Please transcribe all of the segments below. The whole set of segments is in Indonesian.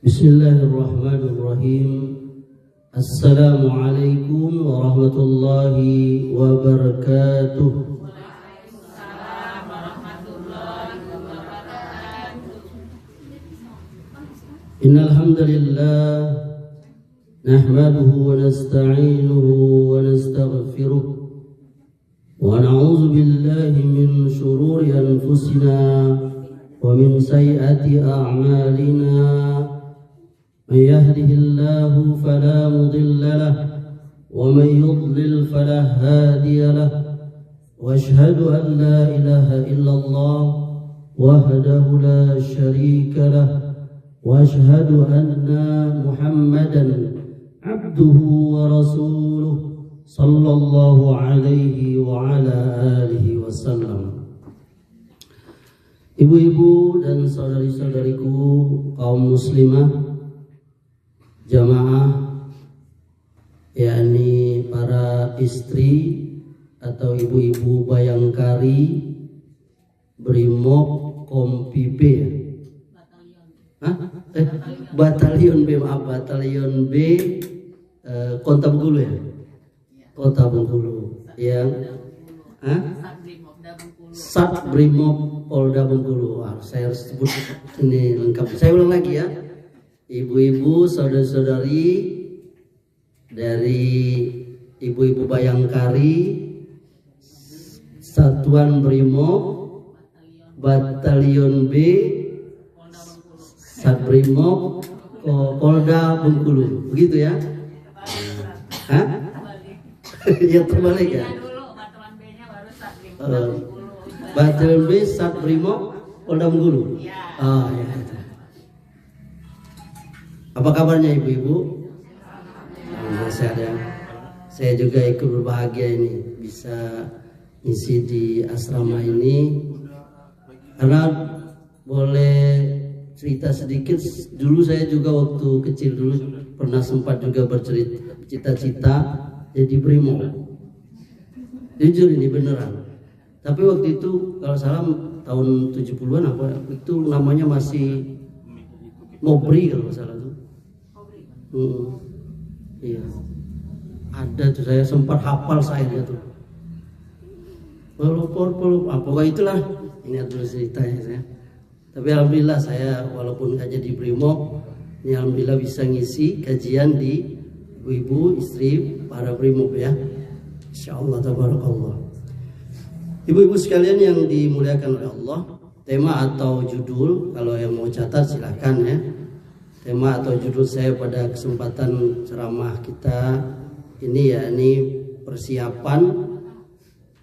Bismillahirrahmanirrahim. Assalamualaikum warahmatullahi wabarakatuh. Waalaikumsalam warahmatullahi wabarakatuh. Innal hamdalillah nahmaduhu wa nasta'inuhu wa nastaghfiruh wa na'udzu billahi min shururi anfusina wa min sayyiati a'malina. من يهده الله فلا مضل له ومن يضلل فلا هادي له واشهد ان لا اله الا الله وحده لا شريك له واشهد ان محمدا عبده ورسوله صلى الله عليه وعلى اله وسلم. Ibu-ibu dan saudari-saudariku kaum muslimah, jamaah, yakni para istri atau ibu-ibu Bayangkari Brimob Kompi B, Batalion B, maaf, Batalion B, Kota Bengkulu ya, Kota Bengkulu, yang Sat Brimob Polda Bengkulu. Saya harus sebut ini lengkap. Saya ulang lagi ya. Ibu-ibu, saudara-saudari dari ibu-ibu Bayangkari, Satuan Brimob, Batalion B, Satbrimob, Polda Bengkulu, begitu ya? Hah? Ya terbalik ya? Batalion B, Satbrimob, Polda Bengkulu. Oh ya. Apa kabarnya ibu-ibu? Alhamdulillah sehat ya. Saya juga ikut berbahagia ini bisa ngisi di asrama ini. Karena boleh cerita sedikit, dulu saya juga waktu kecil dulu pernah sempat juga bercita-cita jadi brimob. Jujur ini beneran. Tapi waktu itu kalau salah tahun 70-an apa itu namanya masih Mobri kalau salah tuh. Iya. Ada tuh, saya sempat hafal saya tuh. Pokoknya itulah. Ingat dulu ceritanya saya. Tapi alhamdulillah saya walaupun nggak jadi brimob, ini alhamdulillah bisa ngisi kajian di ibu-ibu istri para brimob ya. Insyaallah tabarakallah. Ibu-ibu sekalian yang dimuliakan oleh Allah, tema atau judul kalau yang mau catat silahkan ya. Tema atau judul saya pada kesempatan ceramah kita ini yakni persiapan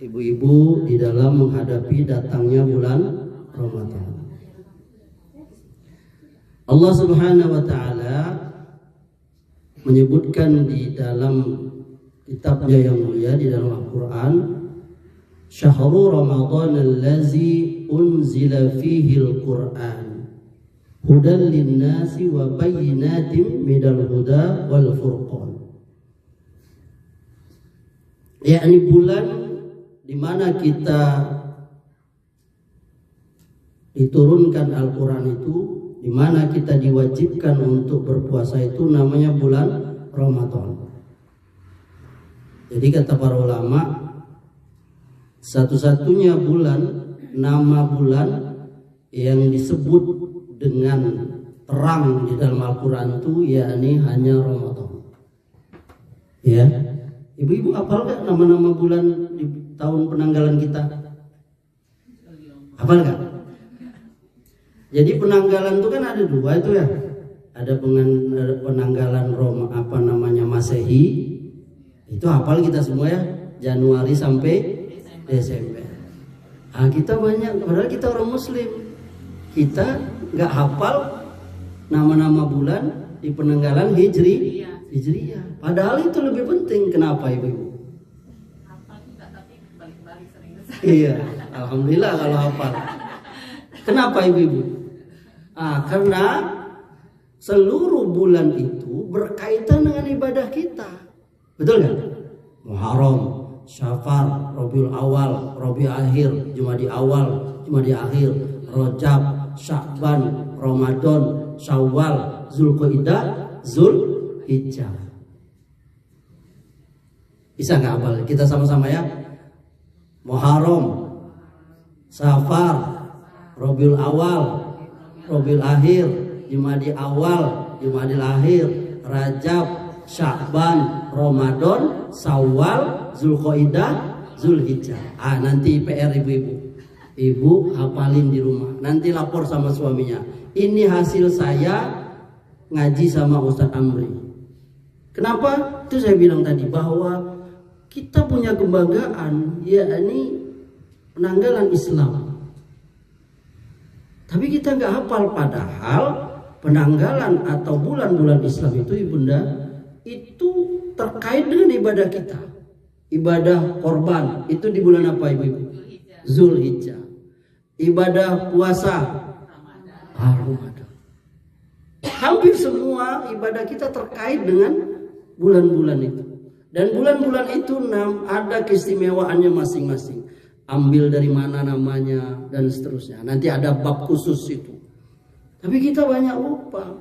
ibu-ibu di dalam menghadapi datangnya bulan Ramadan. Allah Subhanahu wa taala menyebutkan di dalam kitabnya yang mulia di dalam Al-Qur'an, Syahrul Ramadan allazi unzila fihi al-Qur'an hudan linnasi wa bayyinatin minal huda wal furqan. Yakni bulan di mana kita diturunkan Al-Qur'an itu, di mana kita diwajibkan untuk berpuasa itu namanya bulan Ramadan. Jadi kata para ulama, satu-satunya bulan, nama bulan yang disebut dengan terang di dalam Al-Quran itu yakni hanya Ramadan. Ya, ibu-ibu hafal gak nama-nama bulan di tahun penanggalan kita? Hafal gak? Jadi penanggalan itu kan ada dua itu ya. Ada penanggalan Masehi. Itu hafal kita semua ya. Januari sampai Desember. Nah, kita banyak, padahal kita orang Muslim. Kita nggak hafal nama-nama bulan di penanggalan Hijriyah. Padahal itu lebih penting. Kenapa ibu-ibu? Hafal juga tapi balik-balik sering. Iya, alhamdulillah kalau hafal. Kenapa ibu-ibu? Karena seluruh bulan itu berkaitan dengan ibadah kita. Betul nggak? Muharram, Syafar, Rabiul Awal, Rabiul Akhir, Jumadi Awal, Jumadi Akhir, Rajab, Sya'ban, Ramadan, Syawal, Zulqa'dah, Zulhijjah. Bisa nggak hafal? Kita sama-sama ya. Muharram, Safar, Rabiul Awal, Rabiul Akhir, Jumadil Awal, Jumadil Akhir, Rajab, Sya'ban, Ramadan, Syawal, Zulqa'dah, Zulhijjah. Nanti PR ibu-ibu. Ibu hafalin di rumah. Nanti lapor sama suaminya. Ini hasil saya ngaji sama Ustadz Amri. Kenapa? Itu saya bilang tadi bahwa kita punya kebanggaan, yakni penanggalan Islam. Tapi kita nggak hafal, padahal penanggalan atau bulan-bulan Islam itu ibunda itu terkait dengan ibadah kita. Ibadah korban itu di bulan apa ibu? Zulhijjah. Ibadah puasa Ramadan. Hampir semua ibadah kita terkait dengan bulan-bulan itu. Dan bulan-bulan itu ada keistimewaannya masing-masing. Ambil dari mana namanya dan seterusnya. Nanti ada bab khusus itu. Tapi kita banyak lupa.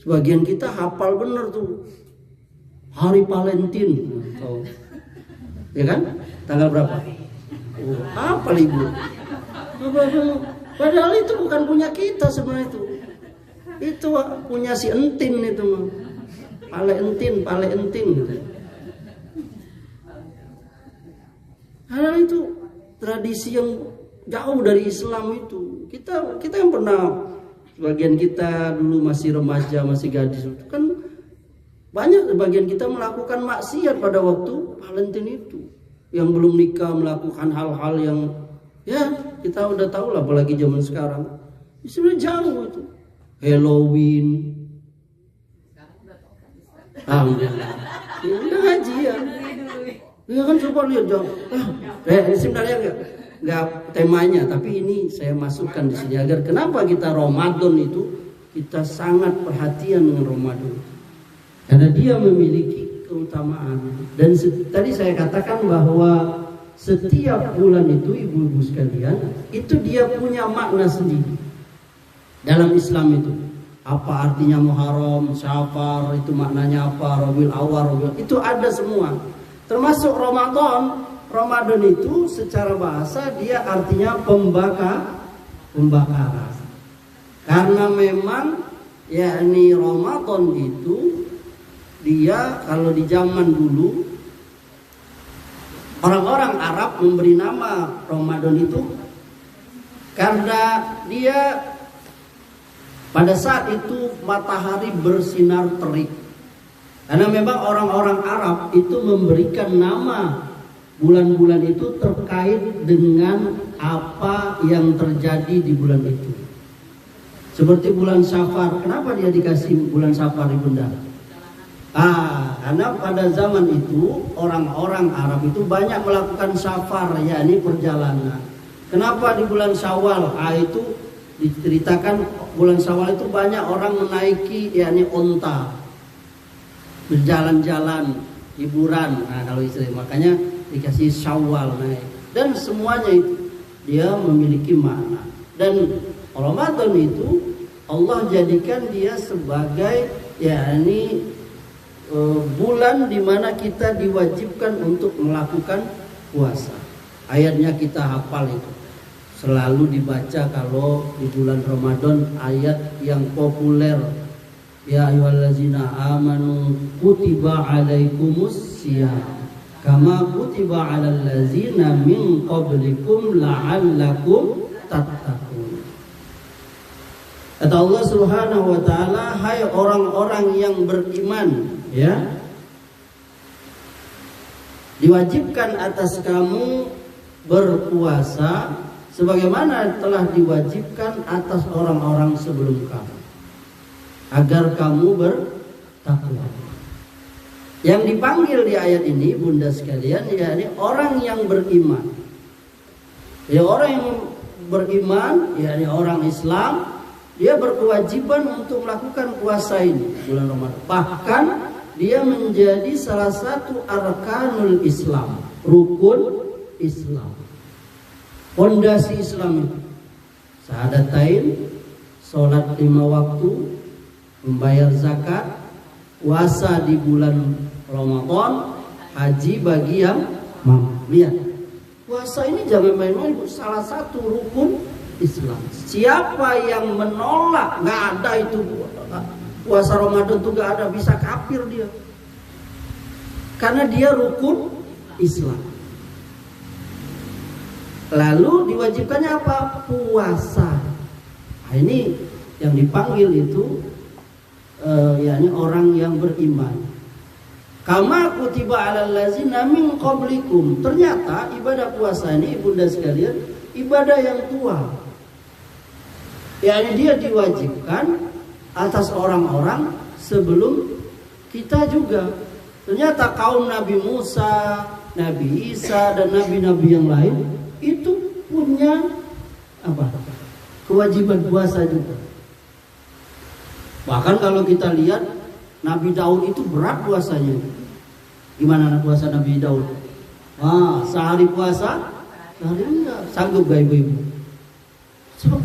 Sebagian kita hafal bener tuh. Hari Valentine. Ya kan? Tanggal berapa? Hafal ibu. Padahal itu bukan punya kita sebenarnya itu. Itu punya si Entin itu mah. Pale entin gitu. Karena itu tradisi yang jauh dari Islam itu. Kita yang pernah, sebagian kita dulu masih remaja, masih gadis itu kan banyak sebagian kita melakukan maksiat pada waktu Valentine itu. Yang belum nikah melakukan hal-hal yang ya kita udah tahu lah, apalagi zaman sekarang. Sebenarnya jauh itu. Halloween. Alhamdulillah. Ya, udah ngaji ya. Ya kan coba lihat jauh. Sebenarnya enggak temanya, tapi ini saya masukkan di sini agar kenapa kita Ramadan itu kita sangat perhatian dengan Ramadan. Karena dia memiliki keutamaan. Dan tadi saya katakan bahwa setiap bulan itu ibu-ibu sekalian itu dia punya makna sendiri. Dalam Islam itu apa artinya Muharram, Syafar, itu maknanya apa, Rabiul Awal, itu ada semua. Termasuk Ramadan. Ramadan itu secara bahasa dia artinya pembakaran. Karena memang yakni Ramadan itu dia kalau di zaman dulu orang-orang Arab memberi nama Ramadan itu karena dia pada saat itu matahari bersinar terik. Karena memang orang-orang Arab itu memberikan nama bulan-bulan itu terkait dengan apa yang terjadi di bulan itu. Seperti bulan Safar. Kenapa dia dikasih bulan Safar ibunda? Karena pada zaman itu orang-orang Arab itu banyak melakukan safar, yakni perjalanan. Kenapa di bulan Syawal? Itu diceritakan bulan Syawal itu banyak orang menaiki yakni onta, berjalan-jalan, hiburan. Kalau istilah makanya dikasih Syawal naik. Dan semuanya itu dia memiliki makna. Dan Ramadan itu Allah jadikan dia sebagai yakni bulan di mana kita diwajibkan untuk melakukan puasa. Ayatnya kita hafal itu. Selalu dibaca kalau di bulan Ramadan ayat yang populer. Ya ayyuhallazina amanu kutiba alaikumus syiyam kama kutiba alal ladzina min qablikum la'allakum tattaqun. Kata Allah Subhanahu wa taala, hai orang-orang yang beriman, ya, diwajibkan atas kamu berpuasa sebagaimana telah diwajibkan atas orang-orang sebelum kamu, agar kamu bertakwa. Yang dipanggil di ayat ini bunda sekalian, yakni orang yang beriman. Ya, orang yang beriman, yakni orang Islam, dia berkewajiban untuk melakukan puasa ini bulan Ramadan. Bahkan dia menjadi salah satu arkanul Islam, rukun Islam, fondasi Islam itu. Syahadatain, sholat 5 waktu, membayar zakat, puasa di bulan Ramadan, haji bagi yang mampu. Lihat, puasa ini jangan main-main, salah satu rukun Islam. Siapa yang menolak, nggak ada itu puasa Ramadan tuh nggak ada, bisa kafir dia. Karena dia rukun Islam. Lalu diwajibkannya apa? Puasa. Nah, ini yang dipanggil itu yakni orang yang beriman. Kama kutiba 'alal ladzina min qablikum. Ternyata ibadah puasa ini, ibunda sekalian, ibadah yang tua. Yakni dia diwajibkan atas orang-orang sebelum kita juga. Ternyata kaum Nabi Musa, Nabi Isa, dan nabi-nabi yang lain itu punya apa? Kewajiban puasa juga. Bahkan kalau kita lihat Nabi Daud itu berat puasanya. Gimana puasa Nabi Daud? Wah, sehari puasa, sehari enggak. Sanggup gak ibu-ibu?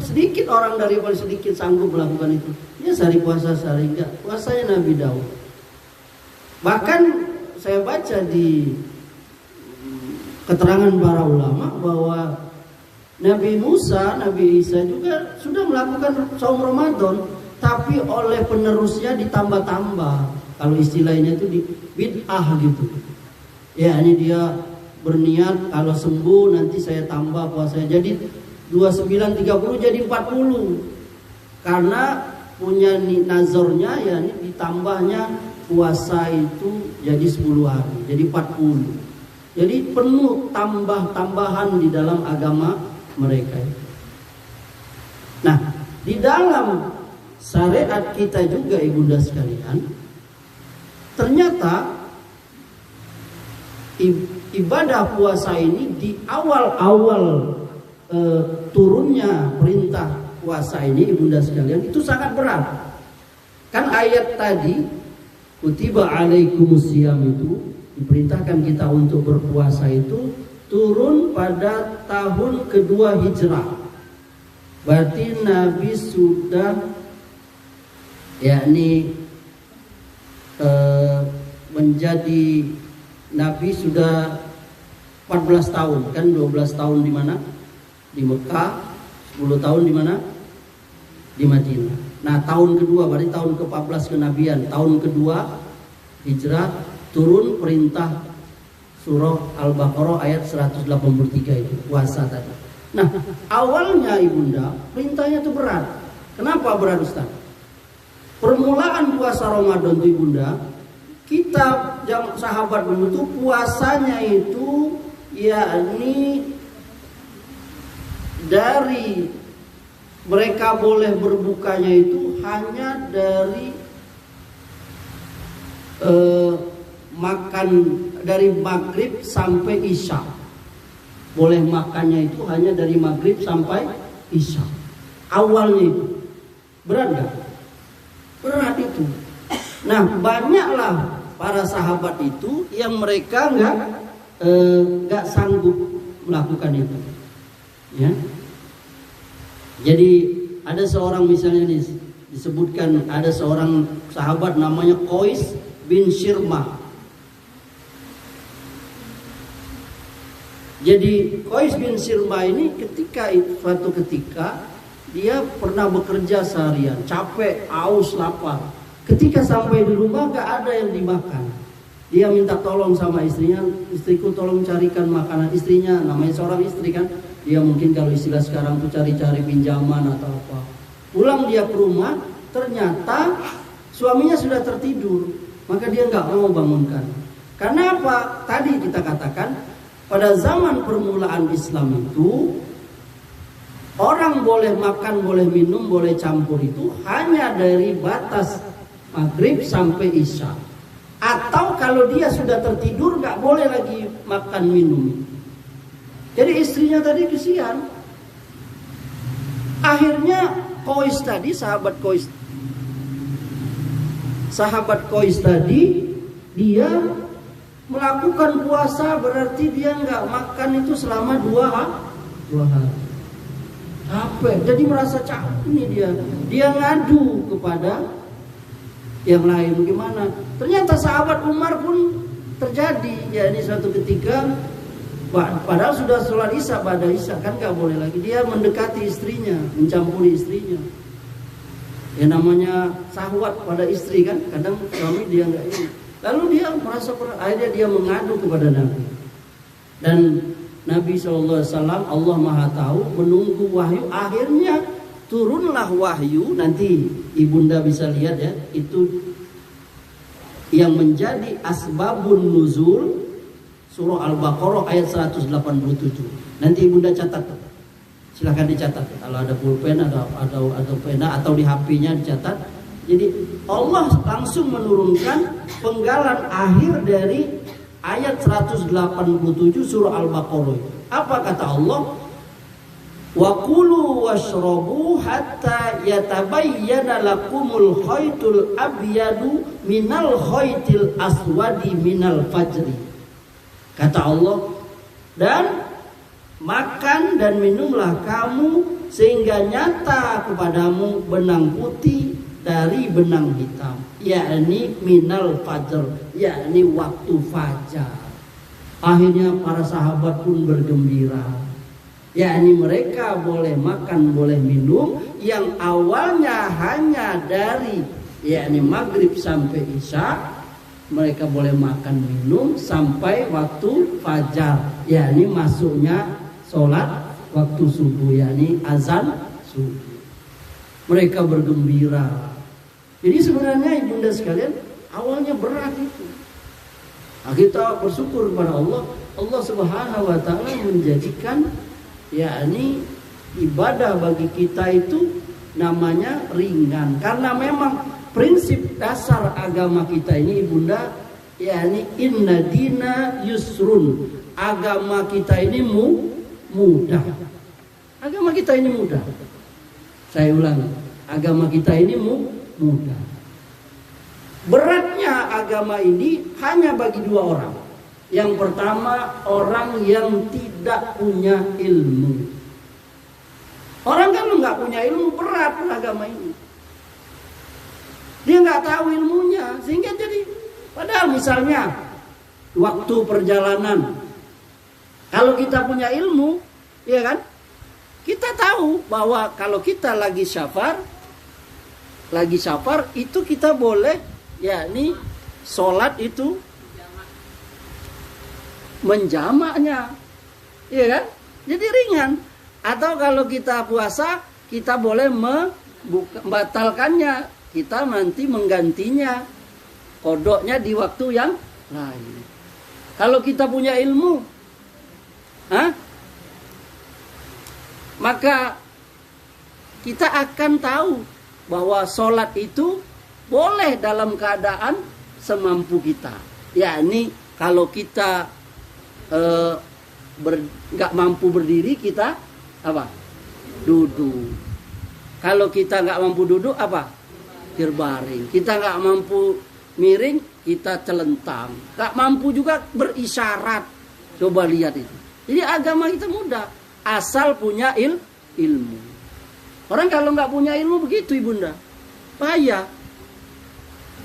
Sedikit orang dari paling sedikit sanggup melakukan itu. Dia sehari puasa, sehari enggak. Puasanya Nabi Daud. Bahkan saya baca di keterangan para ulama bahwa Nabi Musa, Nabi Isa juga sudah melakukan saum Ramadan, tapi oleh penerusnya ditambah-tambah. Kalau istilahnya itu di bid'ah gitu. Ya, ini dia berniat kalau sembuh nanti saya tambah puasanya. Jadi 29-30 jadi 40. Karena punya nazarnya, ya ini ditambahnya puasa itu jadi 10 hari, jadi 40. Jadi penuh tambahan di dalam agama mereka. Nah, di dalam syariat kita juga ibunda sekalian, ternyata ibadah puasa ini di awal-awal turunnya perintah puasa ini ibunda sekalian itu sangat berat. Kan ayat tadi kutiba alaikumusiyam itu diperintahkan kita untuk berpuasa itu turun pada tahun kedua hijrah. Berarti Nabi sudah yakni menjadi Nabi sudah 14 tahun, kan 12 tahun di mana? Di Mekah, 10 tahun di mana? Di Madinah. Nah, tahun kedua berarti tahun ke-14 kenabian, tahun kedua hijrah turun perintah surah Al-Baqarah ayat 183 itu puasa tadi. Nah, awalnya ibunda perintahnya itu berat. Kenapa berat, Ustaz? Permulaan puasa Ramadan itu ibunda, kita sahabat dulu tuh puasanya itu yakni dari mereka boleh berbukanya itu hanya dari makan dari maghrib sampai isya. Boleh makannya itu hanya dari maghrib sampai isya. Awalnya itu berat gak? Berat itu. Nah, banyaklah para sahabat itu yang mereka nggak sanggup melakukan itu. Ya. Jadi ada seorang misalnya disebutkan ada seorang sahabat namanya Qais bin Shirmah. Jadi Qais bin Shirmah ini suatu ketika dia pernah bekerja seharian, capek, haus, lapar. Ketika sampai di rumah gak ada yang dimakan. Dia minta tolong sama istrinya, istriku tolong carikan makanan. Istrinya namanya seorang istri kan, dia mungkin kalau istilah sekarang tuh cari-cari pinjaman atau apa. Pulang dia ke rumah, ternyata suaminya sudah tertidur. Maka dia nggak mau bangunkan. Karena apa? Tadi kita katakan pada zaman permulaan Islam itu orang boleh makan, boleh minum, boleh campur itu hanya dari batas maghrib sampai isya. Atau kalau dia sudah tertidur nggak boleh lagi makan minum. Jadi istrinya tadi kesian. Akhirnya Qais tadi, sahabat Qais tadi, dia melakukan puasa berarti dia nggak makan itu selama 2 hari. capek, jadi merasa capek nih dia ngadu kepada yang lain. Gimana? Ternyata sahabat Umar pun terjadi, ya ini suatu ketika padahal sudah sholat isya, pada isya kan nggak boleh lagi, dia mendekati istrinya, mencampuri istrinya. Ya namanya syahwat pada istri kan, kadang suami dia nggak ini. Lalu dia merasa akhirnya dia mengadu kepada Nabi. Dan Nabi SAW, Allah Maha Tahu, menunggu wahyu. Akhirnya turunlah wahyu. Nanti ibunda bisa lihat ya, itu yang menjadi asbabun nuzul surah Al-Baqarah ayat 187. Nanti ibunda catat, silahkan dicatat. Kalau ada pulpen, ada pena atau di HP-nya dicatat. Jadi Allah langsung menurunkan penggalan akhir dari ayat 187 surah Al-Baqarah. Apa kata Allah? Wa kulu washrabu hatta yatabayyana lakumul khaytul abyadu minal khaytil aswadi minal fajri. Kata Allah, dan makan dan minumlah kamu sehingga nyata kepadamu benang putih dari benang hitam, yakni minal fajr, yakni waktu fajar. Akhirnya para sahabat pun bergembira, yakni mereka boleh makan, boleh minum yang awalnya hanya dari yakni maghrib sampai isya. Mereka boleh makan minum sampai waktu fajar, yakni masuknya sholat waktu subuh, yakni azan subuh. Mereka bergembira. Jadi sebenarnya ibunda sekalian, awalnya berat itu. Nah, kita bersyukur kepada Allah. Allah Subhanahu wa taala menjadikan yakni ibadah bagi kita itu namanya ringan, karena memang prinsip dasar agama kita ini ibunda, yakni inna dina yusrun. Agama kita ini mudah. Agama kita ini mudah. Saya ulang, agama kita ini mudah. Beratnya agama ini hanya bagi dua orang. Yang pertama, orang yang tidak punya ilmu. Orang kalau nggak punya ilmu, berat agama ini. Dia nggak tahu ilmunya, sehingga jadi, padahal misalnya waktu perjalanan, kalau kita punya ilmu, ya kan, kita tahu bahwa kalau kita lagi safar itu kita boleh, yakni sholat itu menjamaknya, ya kan, jadi ringan. Atau kalau kita puasa, kita boleh membatalkannya, kita nanti menggantinya, kodoknya di waktu yang lain. Kalau kita punya ilmu, maka kita akan tahu bahwa sholat itu boleh dalam keadaan semampu kita. Yakni kalau kita nggak mampu berdiri, kita apa? Duduk. Kalau kita nggak mampu duduk, apa? Berbaring. Kita nggak mampu miring, kita celentang. Nggak mampu juga berisyarat. Coba lihat itu. Jadi agama kita mudah, asal punya ilmu. Orang kalau nggak punya ilmu begitu ibunda, bahaya.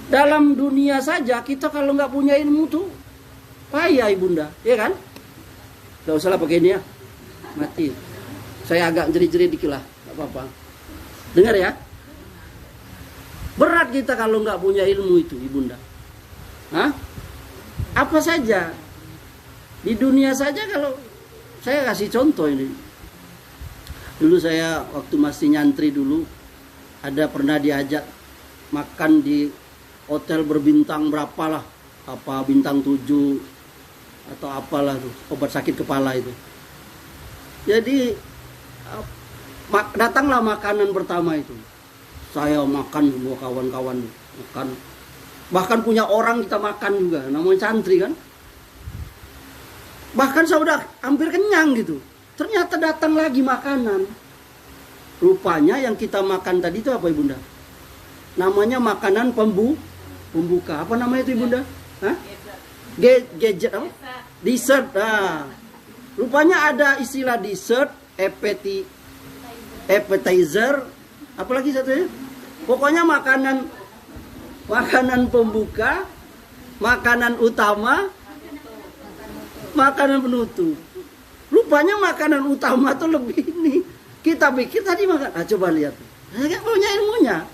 Dalam dunia saja kita kalau nggak punya ilmu tuh bahaya ibunda, ya kan? Gak usah lah pakai ini ya, mati. Saya agak jerit-jerit dikit lah, nggak apa-apa. Dengar ya. Berat kita kalau nggak punya ilmu itu ibunda. Apa saja di dunia saja, kalau saya kasih contoh ini. Dulu saya waktu masih nyantri dulu, ada pernah diajak makan di hotel berbintang berapa lah, apa bintang 7 atau apalah tuh, obat sakit kepala itu. Jadi datanglah makanan pertama itu. Saya makan, semua kawan-kawan makan. Bahkan punya orang kita makan juga, namanya santri kan. Bahkan saya udah hampir kenyang gitu. Ternyata datang lagi makanan. Rupanya yang kita makan tadi itu apa ibunda? Namanya makanan pembuka. Apa namanya itu ibunda? Gadget apa? Dessert. Rupanya ada istilah dessert, appetizer, apalagi satunya? Pokoknya makanan pembuka, makanan utama, makanan penutup. Rupanya makanan utama tuh lebih ini. Kita pikir tadi makan. Coba lihat. Nggak punya ilmunya.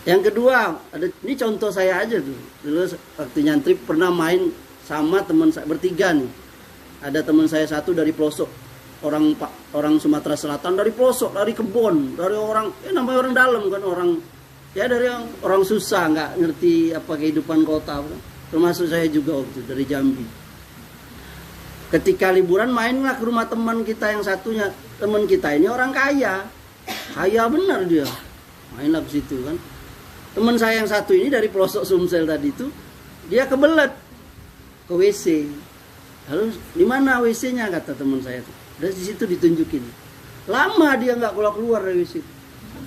Yang kedua, ini contoh saya aja tuh. Dulu waktu nyantri pernah main sama teman saya bertiga nih. Ada teman saya satu dari pelosok, orang Sumatera Selatan, dari pelosok, dari kebon, dari orang, namanya orang dalam kan, dari orang susah, nggak ngerti apa kehidupan kota. Termasuk saya juga waktu dari Jambi. Ketika liburan mainlah ke rumah teman kita yang satunya. Teman kita ini orang kaya benar dia. Mainlah ke situ kan. Teman saya yang satu ini dari pelosok Sumsel tadi itu, dia kebelet ke WC. Lalu di mana WC-nya kata teman saya tuh. Dari situ ditunjukin. Lama dia nggak keluar dari WC.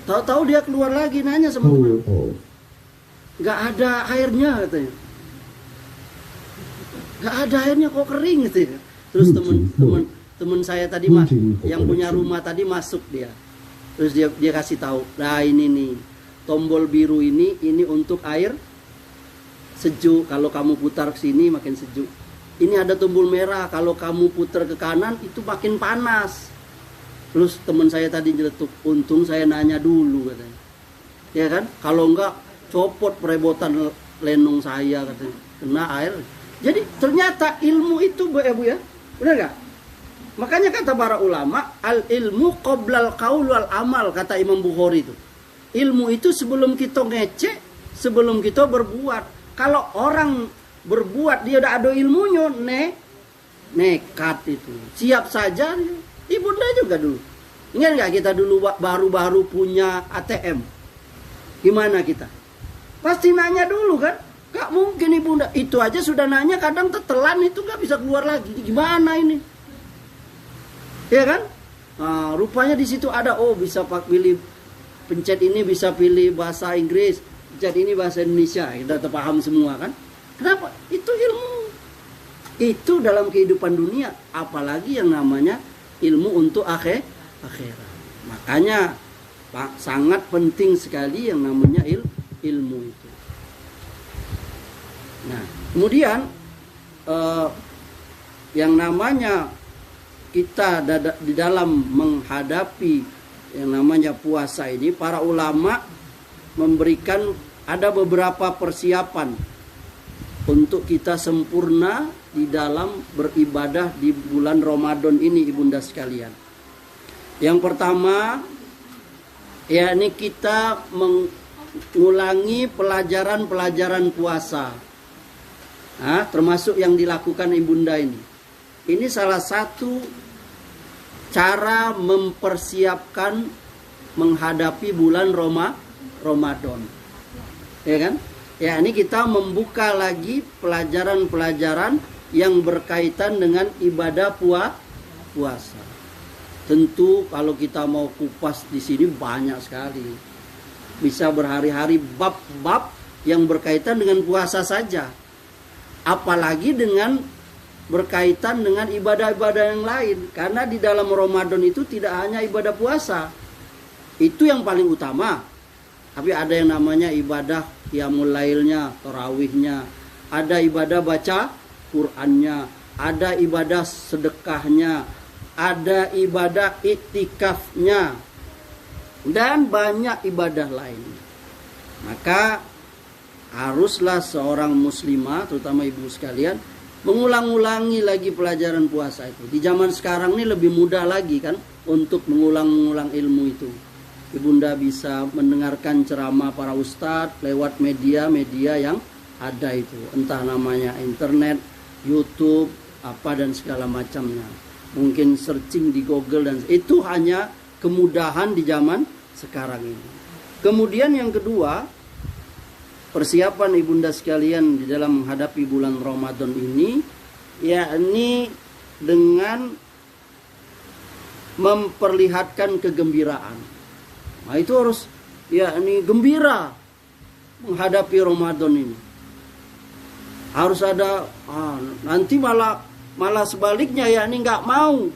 Tahu-tahu dia keluar lagi nanya sama teman. Nggak ada airnya katanya. Nggak ada airnya kok kering gitu ya. Terus teman saya tadi yang punya rumah tadi masuk dia. Terus dia kasih tahu, nah ini nih tombol biru ini untuk air sejuk. Kalau kamu putar ke sini makin sejuk. Ini ada tombol merah. Kalau kamu putar ke kanan itu makin panas. Terus teman saya tadi nyeletuk, untung saya nanya dulu katanya. Ya kan? Kalau enggak copot perebutan lenong saya katanya. Kena air. Jadi ternyata ilmu itu Bu ya. Benar enggak? Makanya kata para ulama, al ilmu qoblal qaul wal amal, kata Imam Bukhari itu. Ilmu itu sebelum kita ngecek, sebelum kita berbuat. Kalau orang berbuat dia udah ada ilmunya, nekat itu. Siap saja. Ibunda juga dulu. Ingat nggak kita dulu baru-baru punya ATM? Gimana kita? Pasti nanya dulu kan? Gak mungkin ibunda. Itu aja sudah nanya, kadang tetelan itu gak bisa keluar lagi. Gimana ini? Ya kan? Nah, rupanya di situ ada, bisa pilih pencet ini, bisa pilih bahasa Inggris, pencet ini bahasa Indonesia. Kita terpaham semua kan? Kenapa? Itu ilmu. Itu dalam kehidupan dunia, apalagi yang namanya ilmu untuk akhirat. Makanya sangat penting sekali yang namanya ilmu itu. Nah, kemudian yang namanya kita di dalam menghadapi yang namanya puasa ini, para ulama memberikan ada beberapa persiapan untuk kita sempurna di dalam beribadah di bulan Ramadan ini, ibunda sekalian. Yang pertama, yakni kita mengulangi pelajaran-pelajaran puasa. Nah, termasuk yang dilakukan ibunda ini. Ini salah satu cara mempersiapkan menghadapi bulan Ramadan. Ya kan? Ya, ini kita membuka lagi pelajaran-pelajaran yang berkaitan dengan ibadah puasa. Tentu kalau kita mau kupas di sini banyak sekali. Bisa berhari-hari bab-bab yang berkaitan dengan puasa saja. Apalagi dengan berkaitan dengan ibadah-ibadah yang lain. Karena di dalam Ramadan itu tidak hanya ibadah puasa. Itu yang paling utama. Tapi ada yang namanya ibadah qiyamul lailnya, tarawihnya. Ada ibadah baca Qur'annya. Ada ibadah sedekahnya. Ada ibadah iktikafnya. Dan banyak ibadah lain. Maka haruslah seorang muslimah, terutama ibu sekalian, mengulang-ulangi lagi pelajaran puasa itu. Di zaman sekarang ini lebih mudah lagi kan untuk mengulang-ulang ilmu itu. Ibunda bisa mendengarkan ceramah para ustadz lewat media-media yang ada itu. Entah namanya internet, YouTube, apa dan segala macamnya. Mungkin searching di Google dan itu hanya kemudahan di zaman sekarang ini. Kemudian yang kedua, persiapan ibunda sekalian di dalam menghadapi bulan Ramadan ini, yakni dengan memperlihatkan kegembiraan. Nah, itu harus yakni gembira menghadapi Ramadan ini. Harus ada nanti malah sebaliknya yakni nggak mau.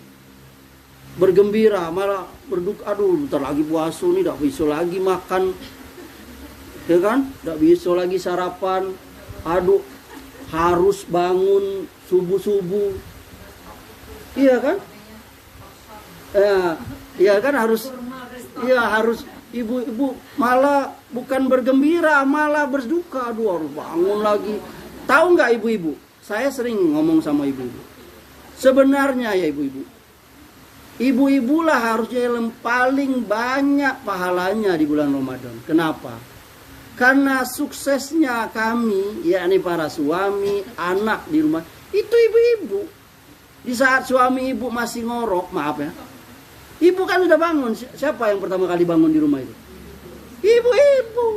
bergembira, malah berduka, aduh bentar lagi puasa nih, tidak bisa lagi makan, ya kan, tidak bisa lagi sarapan, aduh harus bangun subuh-subuh, iya kan, ya kan harus, iya harus, ibu-ibu malah bukan bergembira, malah berduka, aduh harus bangun lagi. Tahu nggak ibu-ibu, saya sering ngomong sama ibu-ibu, sebenarnya ya ibu-ibu, ibu-ibulah harusnya yang paling banyak pahalanya di bulan Ramadan. Kenapa? Karena suksesnya kami, yakni para suami, anak di rumah, itu ibu-ibu. Di saat suami ibu masih ngorok, maaf ya, ibu kan udah bangun. Siapa yang pertama kali bangun di rumah itu? Ibu-ibu.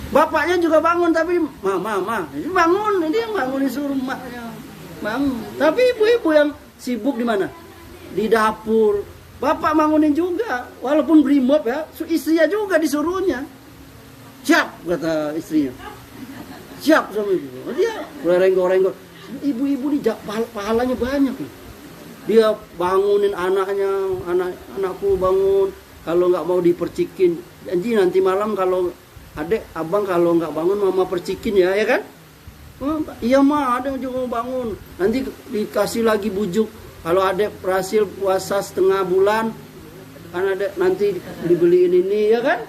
Bapaknya juga bangun, tapi mama, bangun, dia yang bangun, disuruh maknya bangun. Tapi ibu-ibu yang sibuk di mana? Di dapur. Bapak bangunin juga, walaupun brimob ya, istrinya juga disuruhnya. Siap, kata istrinya. Siap sama ibu. Dia renggok-renggok. Ibu-ibu nih pahalanya banyak nih. Dia bangunin anaknya, anakku bangun. Kalau nggak mau dipercikin, janji nanti malam kalau adek, abang kalau nggak bangun mama percikin ya kan? Iya mah, ada juga mau bangun. Nanti dikasih lagi bujuk. Kalau adek berhasil puasa setengah bulan, kan adek nanti dibeliin ini ya kan?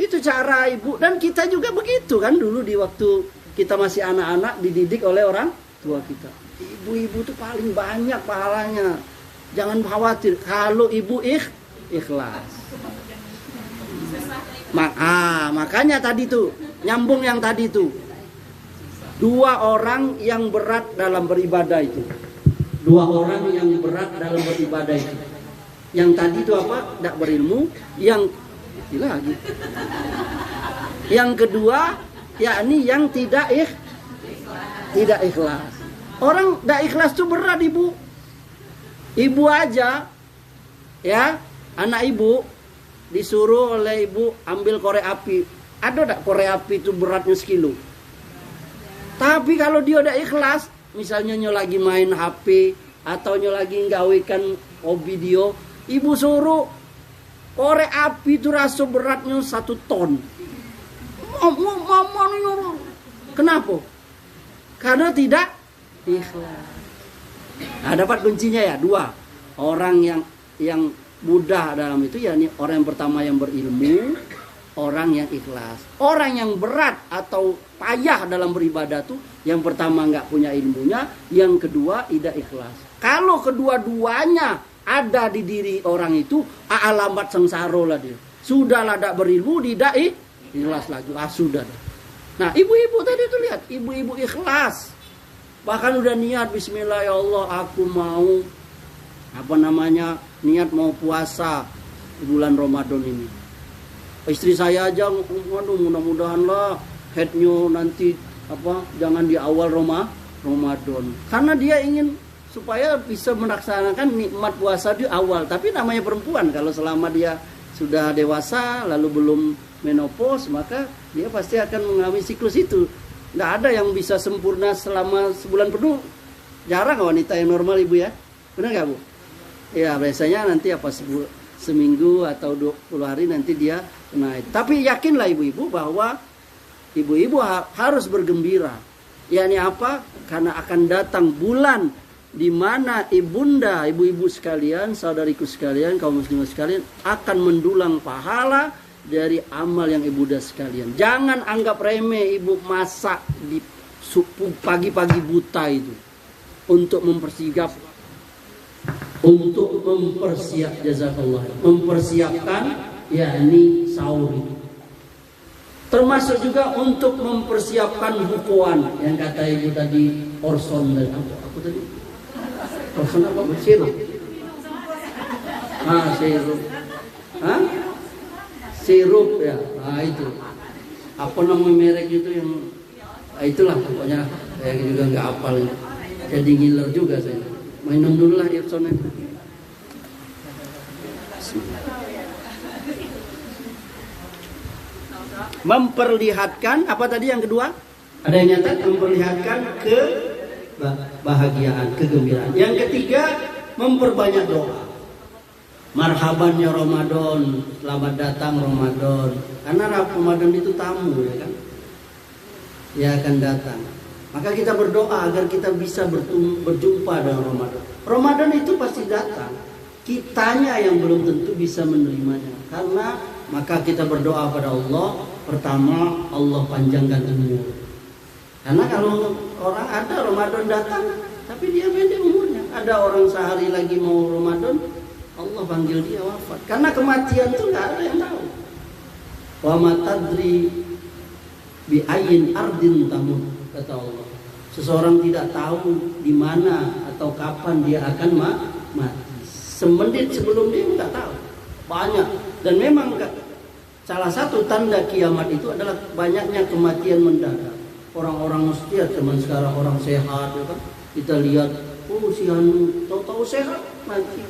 Itu cara ibu, dan kita juga begitu kan dulu di waktu kita masih anak-anak dididik oleh orang tua kita. Ibu-ibu tuh paling banyak pahalanya. Jangan khawatir kalau ibu ikhlas. Makanya tadi tuh nyambung yang tadi tuh. Dua orang yang berat dalam beribadah itu. Dua orang yang berat dalam beribadah itu. Yang tadi itu apa? Tidak berilmu. Yang lagi. Yang kedua, yakni yang tidak ikhlas. Orang tidak ikhlas itu berat ibu. Ibu aja, ya, anak ibu disuruh oleh ibu ambil korek api. Ada tak korek api itu beratnya 1 kilo? Tapi kalau dia udah ikhlas, misalnya lagi main HP atau lagi nggawekan video, ibu suruh korek api itu rasa beratnya 1 ton. Kenapa? Karena tidak ikhlas. Nah, dapat kuncinya ya, 2. Orang yang mudah dalam itu, yakni orang yang pertama yang berilmu, orang yang ikhlas. Orang yang berat atau payah dalam beribadah tuh, yang pertama nggak punya ilmunya, yang kedua tidak ikhlas. Kalau kedua-duanya ada di diri orang itu, alamat sengsara lah dia. Sudahlah tidak berilmu, tidak ikhlas lagi. Sudah. Nah, ibu-ibu tadi tuh lihat, ibu-ibu ikhlas. Bahkan udah niat, bismillah ya Allah, aku mau niat mau puasa di bulan Ramadan ini. Istri saya aja, waduh mudah-mudahan lah headnya nanti jangan di awal Ramadan. Karena dia ingin supaya bisa melaksanakan nikmat puasa di awal. Tapi namanya perempuan, kalau selama dia sudah dewasa lalu belum menopause, maka dia pasti akan mengalami siklus itu. Nggak ada yang bisa sempurna selama sebulan penuh. Jarang wanita yang normal ibu ya. Benar nggak bu? Ya biasanya nanti seminggu atau 20 hari nanti dia naik. Tapi yakinlah ibu-ibu bahwa ibu-ibu harus bergembira. Yakni apa? Karena akan datang bulan di mana ibunda, ibu-ibu sekalian, saudariku sekalian, kaum muslimah sekalian akan mendulang pahala dari amal yang ibunda sekalian. Jangan anggap remeh ibu masak di pagi-pagi buta itu untuk mempersiapkan yakni sahur itu. Termasuk juga untuk mempersiapkan bukuan yang kata ibu tadi, orson dan apa tadi? Orson apa? Sirup. Sirup. Sirup ya. Itu. Apa nama merek itu yang itulah pokoknya saya juga nggak hafal. Jadi ngiler juga saya. Minum dulu lah Irsonnya. Memperlihatkan apa tadi yang kedua? Ada yang nyata, memperlihatkan kebahagiaan, kegembiraan. Yang ketiga, memperbanyak doa. Marhabannya Ramadan, selamat datang Ramadan. Karena Ramadan itu tamu, ya kan? Dia akan datang. Maka kita berdoa agar kita bisa berjumpa dengan Ramadan. Ramadan itu pasti datang. Kitanya yang belum tentu bisa menerimanya. Karena maka kita berdoa pada Allah. Pertama, Allah panjangkan umur. Karena kalau orang ada Ramadan datang, tapi dia pendek umurnya. Ada orang sehari lagi mau Ramadan, Allah panggil dia wafat. Karena kematian itu nggak ada yang tahu. Wa ma tadri bi ayyin ardin tamut, kata Allah. Seseorang tidak tahu di mana atau kapan dia akan mati. Semenit sebelum dia nggak tahu. Banyak. Dan memang salah satu tanda kiamat itu adalah banyaknya kematian mendadak. Orang-orang mesti zaman sekarang orang sehat, ya kan? Kita lihat, oh si anu tahu-tahu sehat mati.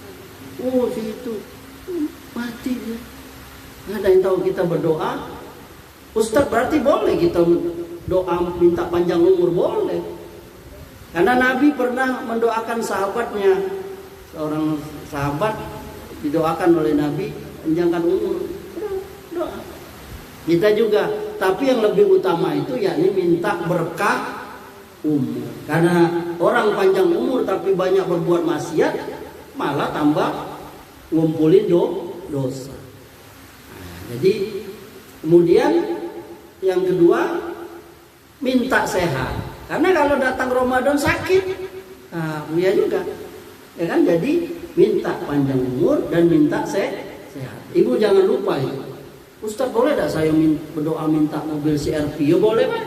Oh si itu mati dia. Nggak ada yang tahu. Kita berdoa, Ustaz berarti boleh kita doa minta panjang umur, boleh. Karena Nabi pernah mendoakan sahabatnya, seorang sahabat didoakan oleh Nabi panjangkan umur. Doa. Kita juga, tapi yang lebih utama itu yakni minta berkah umur. Karena orang panjang umur tapi banyak berbuat maksiat, malah tambah ngumpulin dosa. Nah, jadi kemudian yang kedua minta sehat. Karena kalau datang Ramadan sakit, nah, ya juga, ya kan? Jadi minta panjang umur dan minta sehat. Ibu jangan lupa itu. Ustaz boleh tak saya berdoa minta mobil CRV? Ya boleh kan?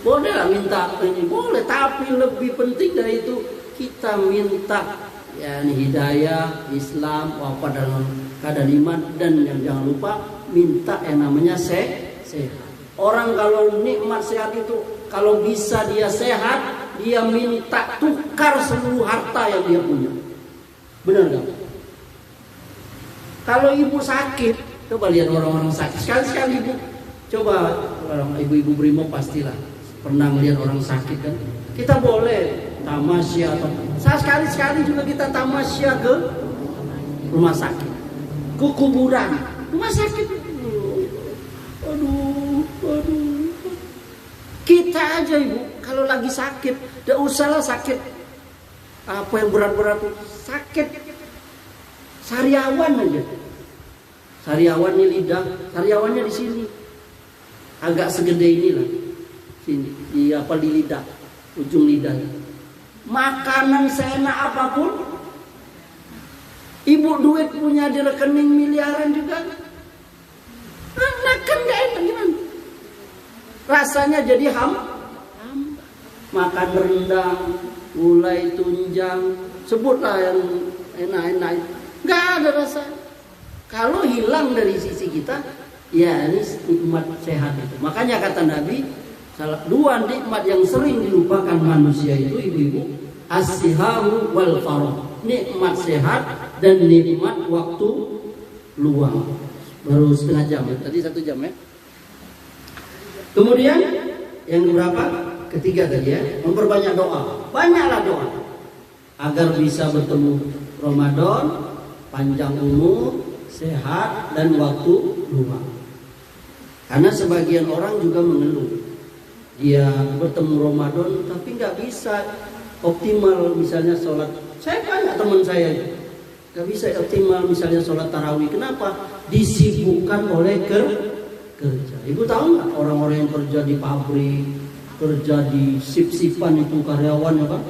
Boleh lah minta ini, boleh. Tapi lebih penting dari itu kita minta ya hidayah, Islam, wafat dalam keadaan iman, dan yang jangan lupa minta yang namanya sehat. Orang kalau nikmat sehat itu kalau bisa dia sehat, dia minta tukar seluruh harta yang dia punya. Benar gak? Kalau ibu sakit, coba lihat orang-orang sakit. Sekali-sekali ibu, coba orang ibu-ibu Brimo pastilah pernah melihat orang sakit kan. Kita boleh tamasya atau sekali-sekali juga kita tamasya ke rumah sakit, ke kuburan, rumah sakit. Aduh. Kita aja ibu, kalau lagi sakit, tidak usahlah sakit apa yang berat-berat, sakit sariawan aja. Sariawan ini lidah, sariawannya di sini, agak segede inilah, sini, di lidah, ujung lidah. Makanan seenak apapun, ibu duit punya di rekening miliaran juga, makan nggak enak gimana? Rasanya jadi makan rendang, gulai tunjang, sebutlah yang enak-enak, nggak ada rasa. Kalau hilang dari sisi kita, ya ini nikmat sehat itu. Makanya kata Nabi, dua nikmat yang sering dilupakan manusia itu ibu-ibu, as-sihahu wal farah. Nikmat sehat dan nikmat waktu luang. Baru setengah jam ya, tadi 1 jam ya. Kemudian yang berapa? Ketiga tadi ya, memperbanyak doa. Banyaklah doa agar bisa bertemu Ramadan, panjang umur, sehat dan waktu luang. Karena sebagian orang juga mengeluh, dia bertemu Ramadan tapi nggak bisa optimal misalnya sholat. Saya banyak teman saya nggak bisa optimal misalnya sholat tarawih. Kenapa? Disibukkan oleh kerja. Ibu tahu nggak orang-orang yang kerja di pabrik, kerja di sip-sipan itu karyawan ya kan?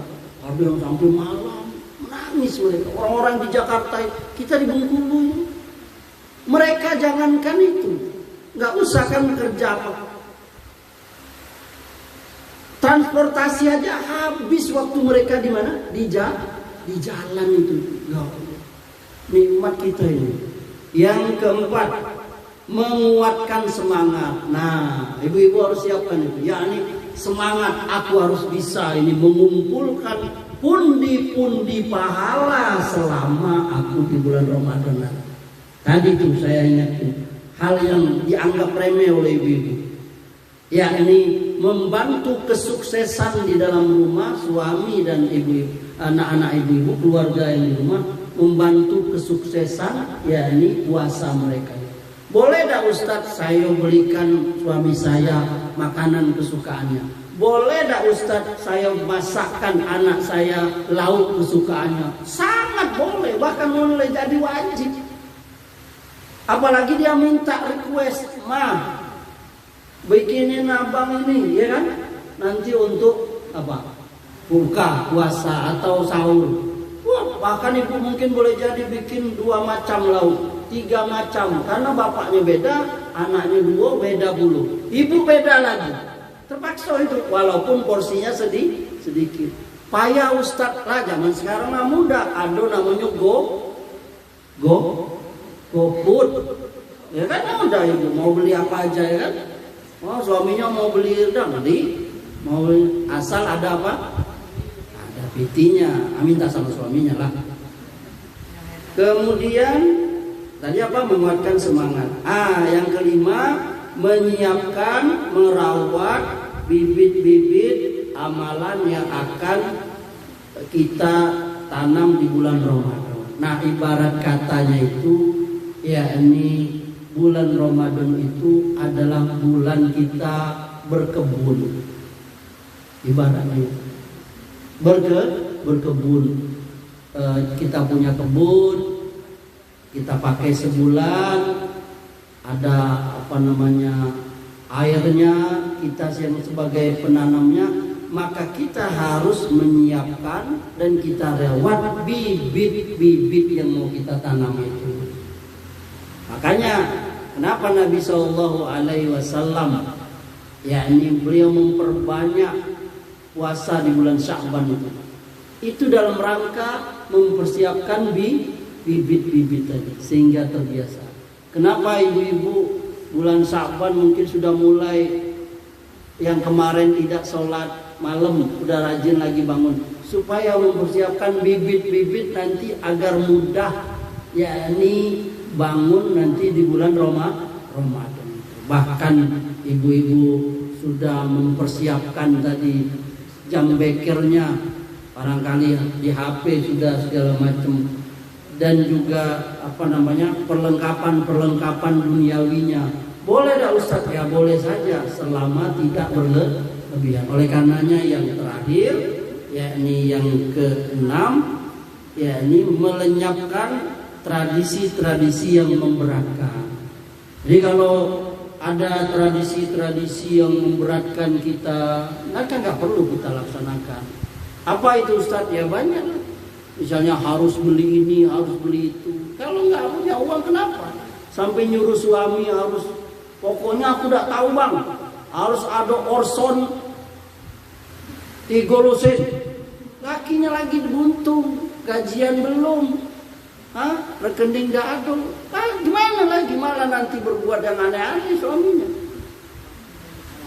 Ada yang sampai malam menangis mereka. Orang-orang di Jakarta, kita di Bengkulu, mereka jangankan itu, nggak usah kan kerja apa. Transportasi aja habis waktu mereka di mana? Di jalan itu. Ya, nikmat kita ini. Yang keempat, menguatkan semangat. Nah, ibu-ibu harus siapkan itu. Ya, ini semangat aku harus bisa ini mengumpulkan pundi-pundi pahala selama aku di bulan Ramadan. Tadi tuh saya ingatkan hal yang dianggap remeh oleh ibu-ibu, yakni membantu kesuksesan di dalam rumah suami dan ibu-ibu. anak-anak ibu-ibu, keluarga yang di rumah membantu kesuksesan yakni puasa mereka. Boleh tak Ustadz saya belikan suami saya makanan kesukaannya? Boleh tak Ustadz saya masakkan anak saya lauk kesukaannya? Sangat boleh, bahkan boleh jadi wajib. Apalagi dia minta request, "Ma, bikinin abang ini," ya kan? Nanti untuk apa? Buka, puasa atau sahur. Wah, bahkan ibu mungkin boleh jadi bikin 2 macam lauk, 3 macam, karena bapaknya beda, anaknya 2 beda puluh, ibu beda lagi. Terpaksa itu, walaupun porsinya sedikit. Payah Ustadz lah, zaman sekarang mah mudah, ada namanya GoFood. Ya kan udah ibu mau beli apa aja ya kan? Oh, suaminya mau beli udah beli, mau beli, asal ada apa? Ada PT-nya, minta sama suaminya lah. Kemudian tadi apa? Menguatkan semangat. Yang kelima, menyiapkan, merawat bibit-bibit amalan yang akan kita tanam di bulan Ramadan. Nah, ibarat katanya itu, yakni bulan Ramadan itu adalah bulan kita berkebun. Ibaratnya berkebun. Kita punya kebun, kita pakai sebulan, ada airnya, kita yang sebagai penanamnya, maka kita harus menyiapkan dan kita rawat bibit-bibit yang mau kita tanam itu. Makanya kenapa Nabi SAW yakni beliau memperbanyak puasa di bulan Sya'ban itu dalam rangka mempersiapkan bibit-bibit tadi sehingga terbiasa. Kenapa ibu-ibu bulan Sya'ban mungkin sudah mulai, yang kemarin tidak sholat malam udah rajin lagi bangun, supaya mempersiapkan bibit-bibit nanti agar mudah yakni bangun nanti di bulan Ramadan. Bahkan ibu-ibu sudah mempersiapkan tadi jam bekernya, barangkali di HP sudah segala macam, dan juga perlengkapan duniawinya. Boleh tak Ustaz? Ya boleh saja, selama tidak berlebihan. Oleh karenanya yang terakhir, yakni yang ke-6, yakni melenyapkan tradisi-tradisi yang memberatkan. Jadi kalau ada tradisi-tradisi yang memberatkan kita, maka nggak perlu kita laksanakan. Apa itu Ustaz? Ya banyak. Misalnya harus beli ini, harus beli itu. Kalau nggak punya uang kenapa? Sampai nyuruh suami harus, pokoknya aku udah tahu bang, harus ada Orson digolosin. Lakinya lagi buntung, gajian belum. Rekening gak ada. Gimana lagi, malah nanti berbuat yang aneh-aneh suaminya.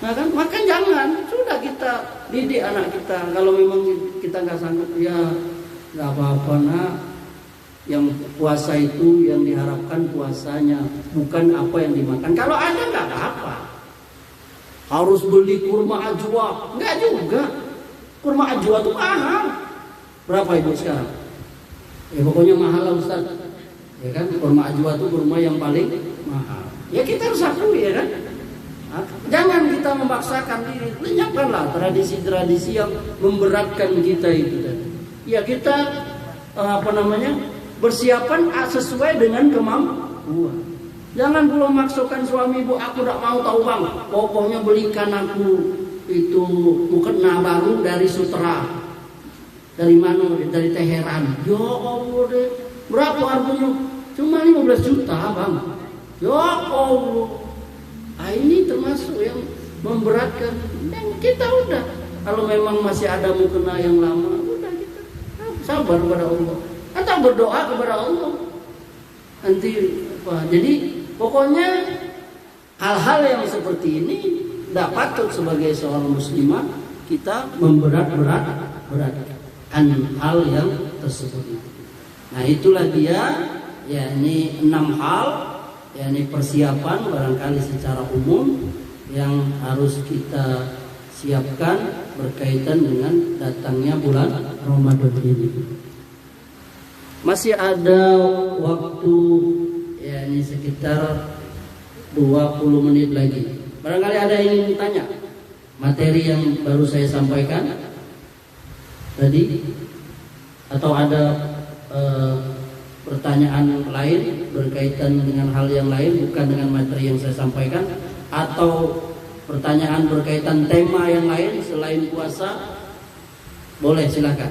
Nah kan, maka jangan, sudah kita didik anak kita. Kalau memang kita nggak sanggup, ya nggak apa-apa nak. Yang puasa itu yang diharapkan puasanya, bukan apa yang dimakan. Kalau ada nggak apa-apa. Harus beli kurma ajwa, nggak juga. Kurma ajwa itu mahal. Berapa ibu sekarang? Ya pokoknya mahal lah Ustaz. Ya kan, kurma ajwa itu kurma yang paling mahal. Ya kita harus akui ya kan. Jangan kita memaksakan diri. Lenyapkanlah tradisi-tradisi yang memberatkan kita itu tadi. Ya kita bersiapan sesuai dengan kemampuan. Jangan belum memaksakan suami, bu aku tidak mau tahu bang, pokoknya belikan aku itu mukena baru dari Sutra. Dari mana? Dari Teheran. Ya Allah deh. Berapa harganya? Cuma 15 juta bang. Ya Allah. Ini termasuk yang memberatkan. Dan kita udah, kalau memang masih ada mukena yang lama, udah kita sabar kepada Allah. Atau berdoa kepada Allah. Nanti apa? Jadi pokoknya hal-hal yang seperti ini tidak patut sebagai seorang muslimah kita memberatkan hal yang tersebut itu. Nah itulah dia, yakni 6 hal, yakni persiapan barangkali secara umum yang harus kita siapkan berkaitan dengan datangnya bulan Ramadan ini. Masih ada waktu ya ini sekitar 20 menit lagi. Barangkali ada yang ingin tanya materi yang baru saya sampaikan tadi, atau ada pertanyaan lain berkaitan dengan hal yang lain bukan dengan materi yang saya sampaikan, atau pertanyaan berkaitan tema yang lain selain puasa, boleh silakan.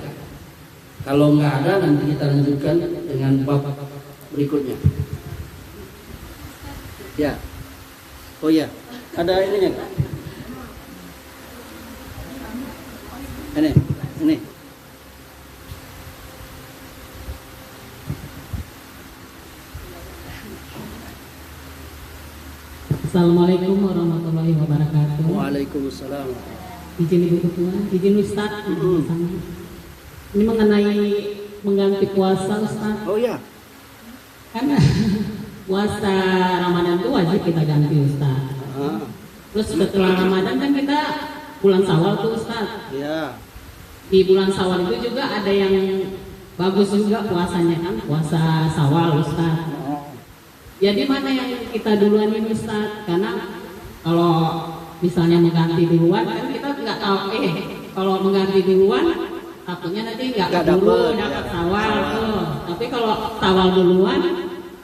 Kalau nggak ada, nanti kita lanjutkan dengan bab berikutnya. Ya, oh ya, ada ininya. Ini. Assalamualaikum warahmatullahi wabarakatuh. Waalaikumsalam. Izin Ibu Ketua, izin Ustaz. Ini mengenai mengganti puasa Ustaz. Oh ya. Karena puasa Ramadan itu wajib kita ganti Ustaz. Terus setelah Ramadan kan kita bulan Syawal tuh Ustaz. Ya. Di bulan Syawal itu juga ada yang bagus juga puasanya kan, puasa Syawal Ustaz. Jadi mana yang kita duluan ini Ustaz? Karena kalau misalnya mengganti duluan kan kita nggak tahu. Kalau mengganti duluan takutnya nanti nggak dulu dapat Syawal tuh. Tapi kalau Syawal duluan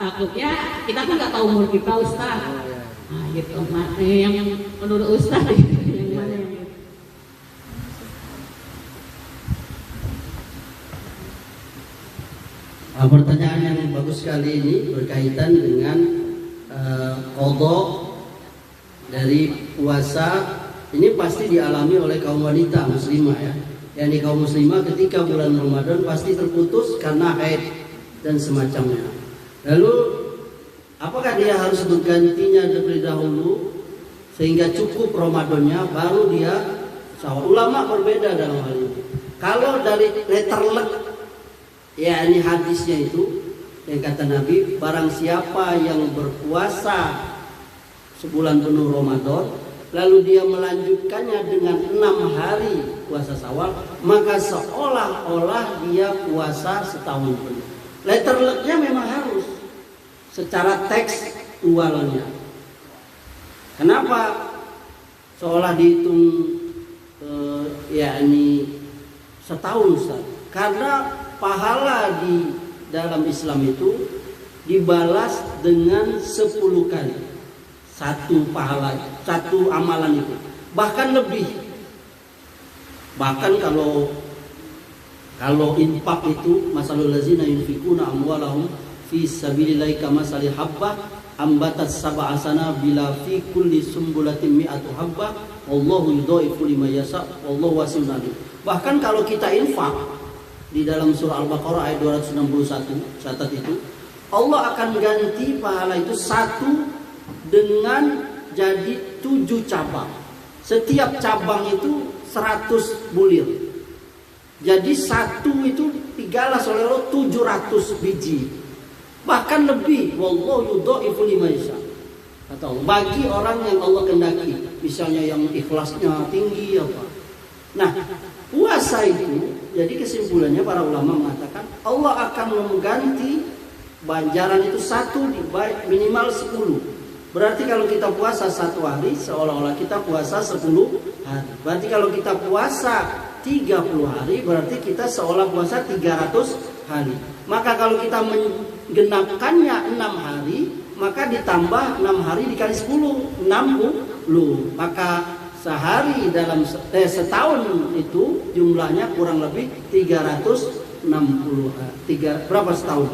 takutnya kita kan nggak tahu umur kita Ustaz. Nah gitu. Yang menurut Ustaz yang mana yang pertanyaan yang bagus sekali ini berkaitan dengan qadha dari puasa. Ini pasti dialami oleh kaum wanita muslimah ya. Yang kaum muslimah ketika bulan Ramadan pasti terputus karena haid dan semacamnya. Lalu apakah dia harus bergantinya terlebih dahulu sehingga cukup Ramadannya baru dia Syawal? Ulama berbeda dalam hal ini. Kalau dari letterlek, ya ini hadisnya itu yang kata Nabi, barang siapa yang berpuasa sebulan penuh Ramadan lalu dia melanjutkannya dengan 6 hari puasa Syawal, maka seolah-olah dia puasa setahun penuh. Letterleknya memang harus secara tekstualnya. Kenapa seolah dihitung yakni setahun Ustaz? Karena pahala di dalam Islam itu dibalas dengan 10 kali satu pahala, satu amalan itu, bahkan lebih. Bahkan kalau infak itu, masalul ladzina yunfikuna amwalahum fi sabilillahi kamathali habbah ambatat sab'a sanabila fi kulli sumbulatin mi'atu habbah wallahu yudhaifu liman yasha wallahu wasi'un alim. Bahkan kalau kita infak di dalam surah Al-Baqarah ayat 261, catat itu, Allah akan ganti pahala itu satu dengan jadi 7 cabang. Setiap cabang itu 100 bulir. Jadi satu itu digalas oleh Allah 700 biji. Bahkan lebih. Wallahu yudhaifu liman yasha. Kata Allah, bagi orang yang Allah kehendaki. Misalnya yang ikhlasnya tinggi apa. Nah, puasa itu, jadi kesimpulannya para ulama mengatakan Allah akan mengganti banjaran itu satu minimal 10. Berarti kalau kita puasa 1 hari seolah-olah kita puasa 10 hari. Berarti kalau kita puasa 30 hari berarti kita seolah puasa 300 hari. Maka kalau kita menggenapkannya 6 hari, maka ditambah 6 hari dikali 10, 60. Maka sehari dalam setahun itu jumlahnya kurang lebih 360. Berapa setahun?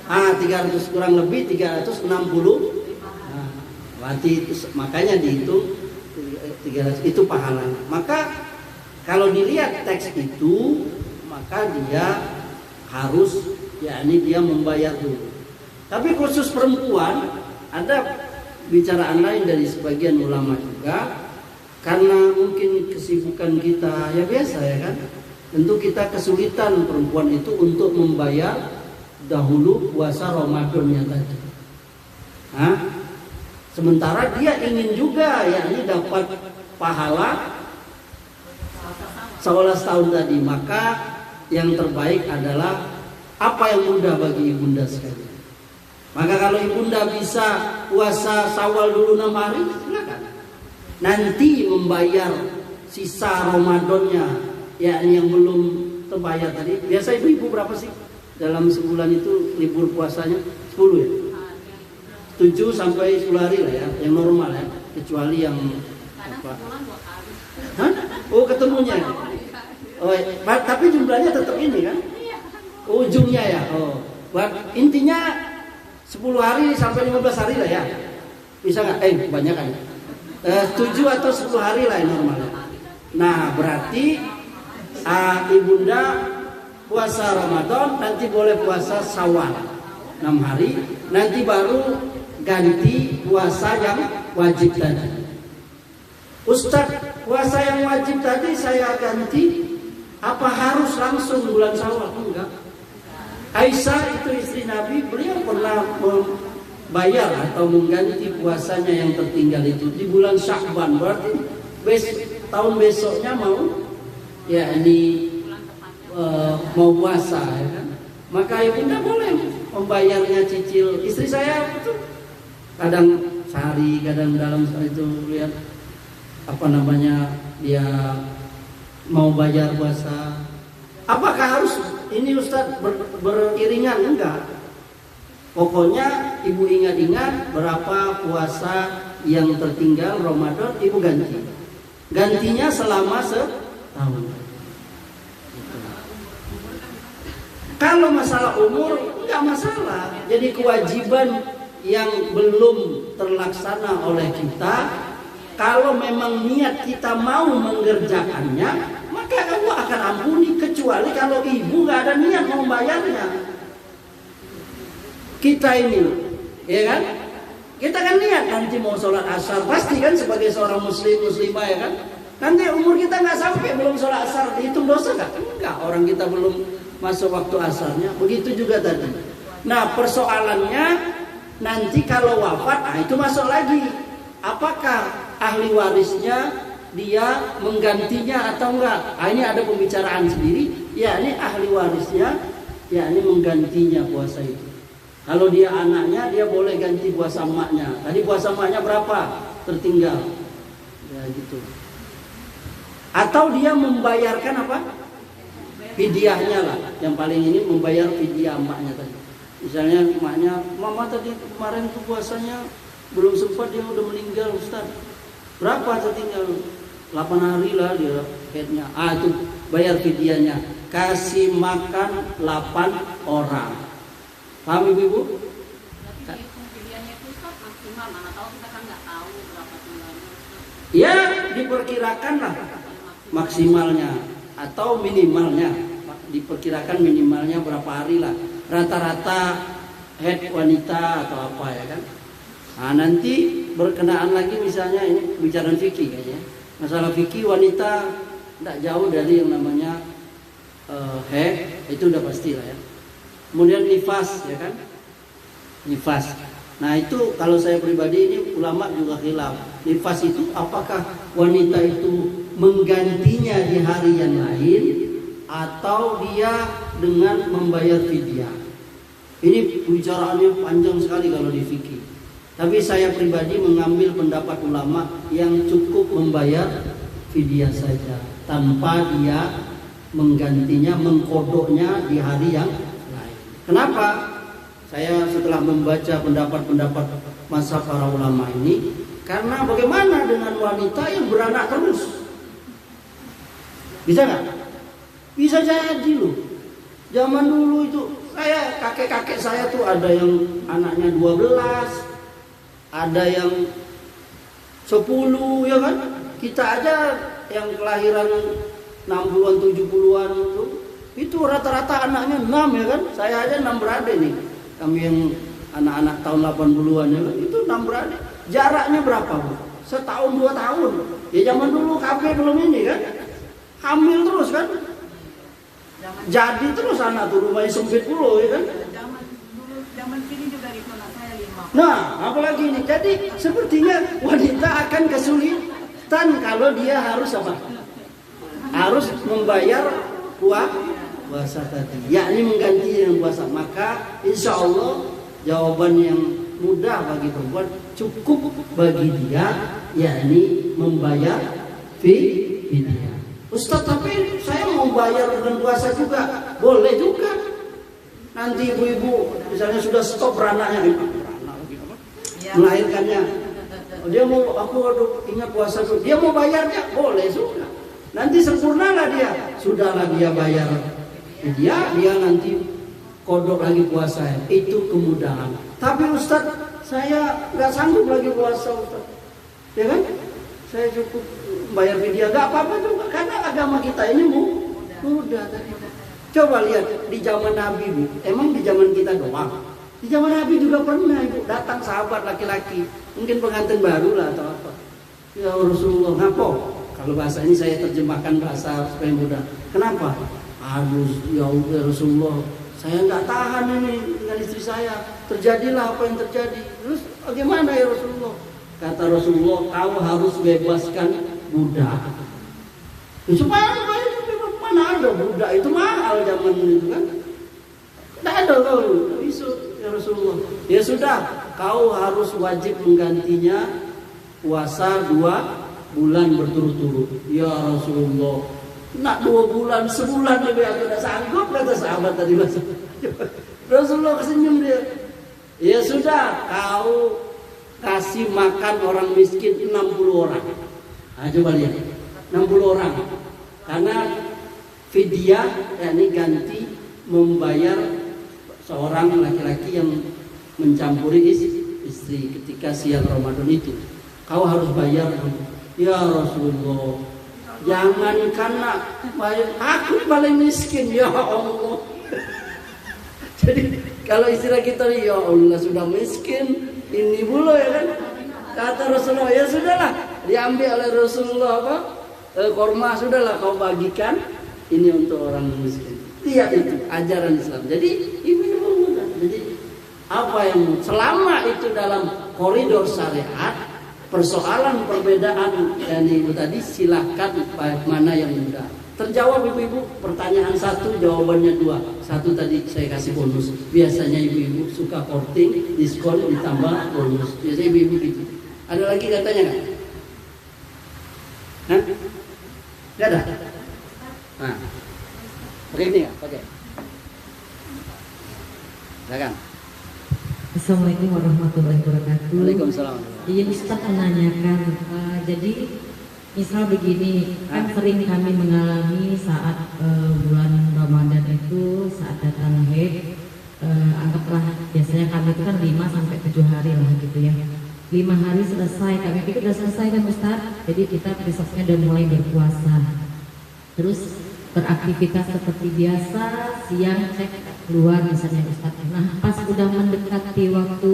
300 kurang lebih 360. Berarti makanya dihitung 300 itu pahalanya. Maka kalau dilihat teks itu, maka dia harus yakni dia membayar dulu. Tapi khusus perempuan ada bicaraan lain dari sebagian ulama juga, karena mungkin kesibukan kita ya biasa ya kan. Tentu kita kesulitan perempuan itu untuk membayar dahulu puasa Ramadannya tadi. Sementara dia ingin juga yakni dapat pahala seolah setahun tadi, maka yang terbaik adalah apa yang mudah bagi ibunda sekalian. Maka kalau ibunda bisa puasa Syawal dulu 6 hari, silakan. Nanti membayar sisa Ramadannya, yakni yang belum terbayar tadi. Biasa ibu-ibu berapa sih dalam sebulan itu libur puasanya? 10 ya? 7 sampai 10 hari lah ya, yang normal ya, kecuali yang apa? Hah? Oh, ketemunya. Oh, tapi jumlahnya tetap ini kan? Ujungnya ya. Oh, intinya 10 hari sampai 15 hari lah ya. Bisa nggak? Banyak kan? 7 atau 10 hari lah yang normal. Nah, berarti ibunda puasa Ramadan, nanti boleh puasa Syawal 6 hari, nanti baru ganti puasa yang wajib tadi. Ustadz, puasa yang wajib tadi saya ganti, apa harus langsung bulan Syawal? Enggak. Aisyah itu istri Nabi, beliau pernah membayar atau mengganti puasanya yang tertinggal itu di bulan Sya'ban. Berarti tahun besoknya mau ya ini mau puasa ya kan? Maka ibunda boleh membayarnya cicil. Istri saya itu kadang sehari, kadang dalam itu lihat apa namanya dia mau bayar puasa. Apakah harus ini Ustadz beriringan? Enggak. Pokoknya ibu ingat-ingat berapa puasa yang tertinggal Ramadan, ibu ganti. Gantinya selama setahun. Kalau masalah umur enggak masalah. Jadi kewajiban yang belum terlaksana oleh kita, kalau memang niat kita mau mengerjakannya, maka Allah akan ampuni, kecuali kalau ibu nggak ada niat mau membayarnya. Kita ini, ya kan? Kita kan niat nanti mau sholat asar, pasti kan sebagai seorang muslimah ya kan? Nanti umur kita nggak sampai belum sholat asar, dihitung dosa nggak? Enggak, orang kita belum masuk waktu asarnya. Begitu juga tadi. Nah, persoalannya nanti kalau wafat, itu masuk lagi. Apakah ahli warisnya dia menggantinya atau enggak? Ini ada pembicaraan sendiri. Ya, ini ahli warisnya, ya ini menggantinya puasa itu. Kalau dia anaknya, dia boleh ganti puasa emaknya. Tadi puasa emaknya berapa? Tertinggal. Ya gitu. Atau dia membayarkan apa? Fidyahnya lah. Yang paling ini membayar fidyah emaknya tadi. Misalnya emaknya, mama tadi kemarin tuh puasanya belum sempat, dia udah meninggal Ustaz. Berapa tertinggal? 8 hari lah dia headnya. Itu bayar fidyahnya. Kasih makan 8 orang. Paham ibu? Tapi fidyahnya itu maksimal, mana tahu kita kan nggak tahu berapa jumlahnya. Ya diperkirakan lah maksimalnya atau minimalnya. Diperkirakan minimalnya berapa hari lah. Rata-rata head wanita atau apa ya kan. Nah, nanti berkenaan lagi misalnya ini bicara fikih kayaknya. Masalah fikih wanita tidak jauh dari yang namanya head, itu udah pasti lah ya. Kemudian nifas ya kan. Nifas. Nah, itu kalau saya pribadi ini ulama juga khilaf. Nifas itu apakah wanita itu menggantinya di hari yang lain atau dia dengan membayar fidyah. Ini pembicaraannya panjang sekali kalau di fikih. Tapi saya pribadi mengambil pendapat ulama yang cukup membayar fidyah saja, tanpa dia menggantinya, mengkodoknya di hari yang lain. Kenapa? Saya setelah membaca pendapat-pendapat mazhab para ulama ini, karena bagaimana dengan wanita yang beranak terus? Bisa nggak? Bisa jadi loh. Zaman dulu itu kakek-kakek saya tuh ada yang anaknya 12, ada yang 10 ya kan. Kita aja yang kelahiran 60-an 70-an itu rata-rata anaknya 6 ya kan. Saya aja 6 beradik nih. Kami yang anak-anak tahun 80-an ya kan, itu 6 beradik. Jaraknya berapa, Bu? Setahun 2 tahun. Ya zaman dulu KB belum ini kan. Hamil terus kan. Jadi terus anak tuh rumahnya sempit dulu ya kan. Zaman sini juga di anak saya 5. Nah, apalagi ini. Jadi sepertinya wanita akan kesulitan kalau dia harus apa? harus membayar puasa tadi, yakni mengganti dengan puasa. Maka insya Allah jawaban yang mudah bagi perempuan, cukup bagi dia, yakni membayar fidyah. Ustaz, tapi saya mau bayar dengan puasa juga, boleh juga. Nanti ibu-ibu misalnya sudah stop beranaknya, melahirkannya, dia mau, ingat puasa dulu, dia mau bayarnya, boleh juga. Nanti sempurnalah dia, sudahlah dia bayar dia nanti kodok lagi puasa, itu kemudahan. Tapi Ustaz, saya nggak sanggup lagi puasa Ustaz, ya kan? Saya cukup bayar fidyah, nggak apa-apa juga, karena agama kita ini mudah. Coba lihat di zaman Nabi, Bu. Emang di zaman kita doang? Di zaman Nabi juga pernah, Ibu, datang sahabat laki-laki, mungkin pengantin baru lah atau apa. Ya Rasulullah, ngapo? Kalau bahasa ini saya terjemahkan bahasa supaya mudah. Kenapa? Aduh, ya Rasulullah, saya nggak tahan ini dengan istri saya. Terjadilah apa yang terjadi. Terus bagaimana ya Rasulullah? Kata Rasulullah, kau harus bebaskan budak. Supaya mana ada budak, itu mahal zaman itu kan? Tidak ada kau, bisa ya Rasulullah. Ya sudah, kau harus wajib menggantinya puasa 2 bulan berturut-turut. Ya Rasulullah, nak 2 bulan, sebulan lebih aku tidak sanggup, kata sahabat tadi. Rasulullah kesenyum dia. Ya sudah, kau kasih makan orang miskin 60 orang. Nah, coba lihat, 60 orang. Karena fidyah, yakni ganti membayar seorang laki-laki yang mencampuri istri ketika siang Ramadan itu. Kau harus bayar. Ya Rasulullah, jangan karena aku paling miskin, ya Allah. Jadi kalau istilah kita, ya Allah sudah miskin, ini pula ya kan. Kata Rasulullah, ya sudahlah, diambil oleh Rasulullah korma, sudahlah kau bagikan ini untuk orang miskin. Lihat itu ajaran Islam. Jadi ini mudah. Jadi apa yang selama itu dalam koridor syariat, persoalan perbedaan dan ibu tadi silahkan mana yang mudah. Terjawab ibu-ibu, pertanyaan 1 jawabannya 2. 1 tadi saya kasih bonus. Biasanya ibu-ibu suka korting, diskon ditambah bonus. Biasanya ibu-ibu gitu. Ada lagi katanya nggak? Hah? Nggak ada? Nah, pakai ini nggak? Pakai. Silakan. Assalamualaikum warahmatullahi wabarakatuh. Waalaikumsalam. Iya, Ustaz menanyakan, jadi misal begini, kan sering kami mengalami saat bulan Ramadan itu saat datang haid, anggaplah biasanya kami itu kan 5 sampai 7 hari lah gitu ya. 5 hari selesai, kami pikir sudah selesai kan Ustaz, jadi kita besoknya udah mulai berpuasa. Terus beraktivitas seperti biasa, siang cek keluar misalnya Ustaz. Nah pas udah mendekati waktu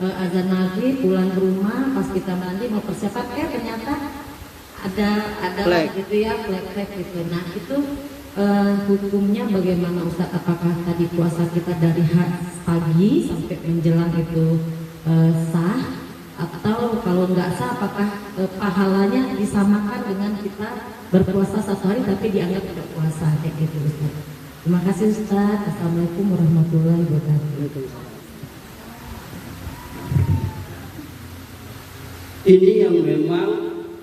azan maghrib, pulang ke rumah, pas kita mandi mau persiapan, ternyata ada Flag. gitu ya, flag gitu. Nah itu hukumnya bagaimana Ustaz? Apakah tadi puasa kita dari pagi sampai menjelang itu sah? Atau kalau nggak sah, apakah pahalanya disamakan dengan kita berpuasa 1 hari tapi dianggap tidak puasa kayak gitu Ustaz? Terima kasih Ustaz. Assalamualaikum warahmatullahi wabarakatuh. Ini yang memang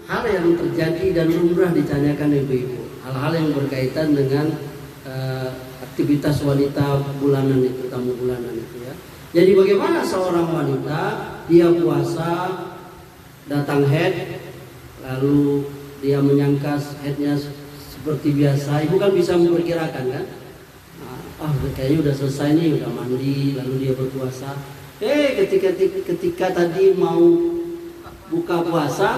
hal yang terjadi dan lumrah ditanyakan ibu-ibu. Hal-hal yang berkaitan dengan aktivitas wanita bulanan itu, tamu bulanan itu ya. Jadi bagaimana seorang wanita dia puasa, datang haid, lalu dia menyangka haidnya seperti biasa. Ibu kan bisa memperkirakan kan? Kayaknya udah selesai nih, udah mandi, lalu dia berpuasa. Ketika tadi mau buka puasa,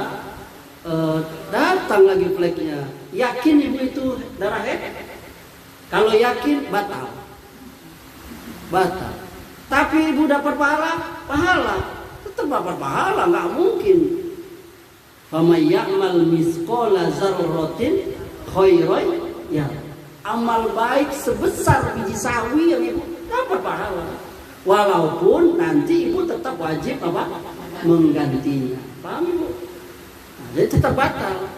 datang lagi flagnya. Yakin ibu itu darah haid? Kalau yakin batal. Tapi ibu dapat pahala, tetap dapat pahala, nggak mungkin. Faman ya'mal misqala dzarratin khairan ya. Amal baik sebesar biji sawi yang ibu dapat pahala. Walaupun nanti ibu tetap wajib menggantinya. Paham ibu? Nah, jadi tetap batal.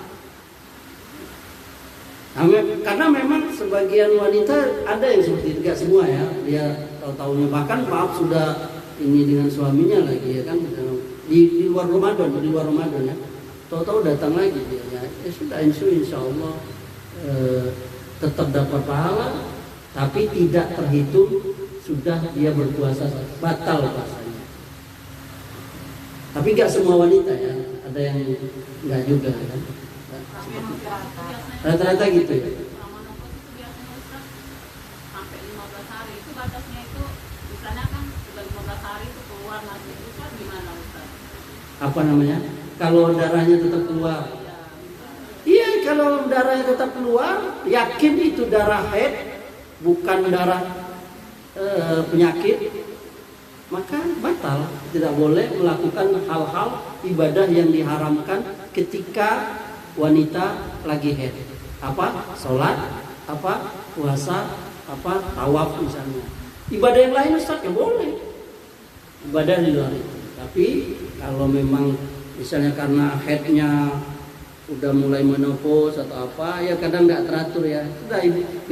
Karena memang sebagian wanita ada yang seperti itu, tidak semua ya. Dia tahu-tahunya bahkan maaf sudah ini dengan suaminya lagi ya kan, di luar Ramadan, ya. Tahu-tahu datang lagi dia ya sudah, insya Allah tetap dapat pahala, tapi tidak terhitung sudah dia berpuasa, batal puasanya. Tapi nggak semua wanita ya, ada yang nggak juga kan. Rata-rata gitu ya. Selama nongkrong itu biasanya Ustaz sampai 15 hari itu batasnya itu, misalnya kan sudah 15 hari itu keluar nasi Ustaz, gimana Ustaz? Apa namanya? Kalau darahnya tetap keluar. Iya, kalau darahnya tetap keluar, yakin itu darah haid, bukan darah penyakit, maka batal. Tidak boleh melakukan hal-hal ibadah yang diharamkan ketika wanita lagi haid. Apa? Sholat, apa? Puasa, apa? Tawaf misalnya. Ibadah yang lain Ustaz ya boleh. Ibadah di luar itu. Tapi kalau memang misalnya karena haidnya udah mulai menopause atau apa, ya kadang nggak teratur ya. Sudah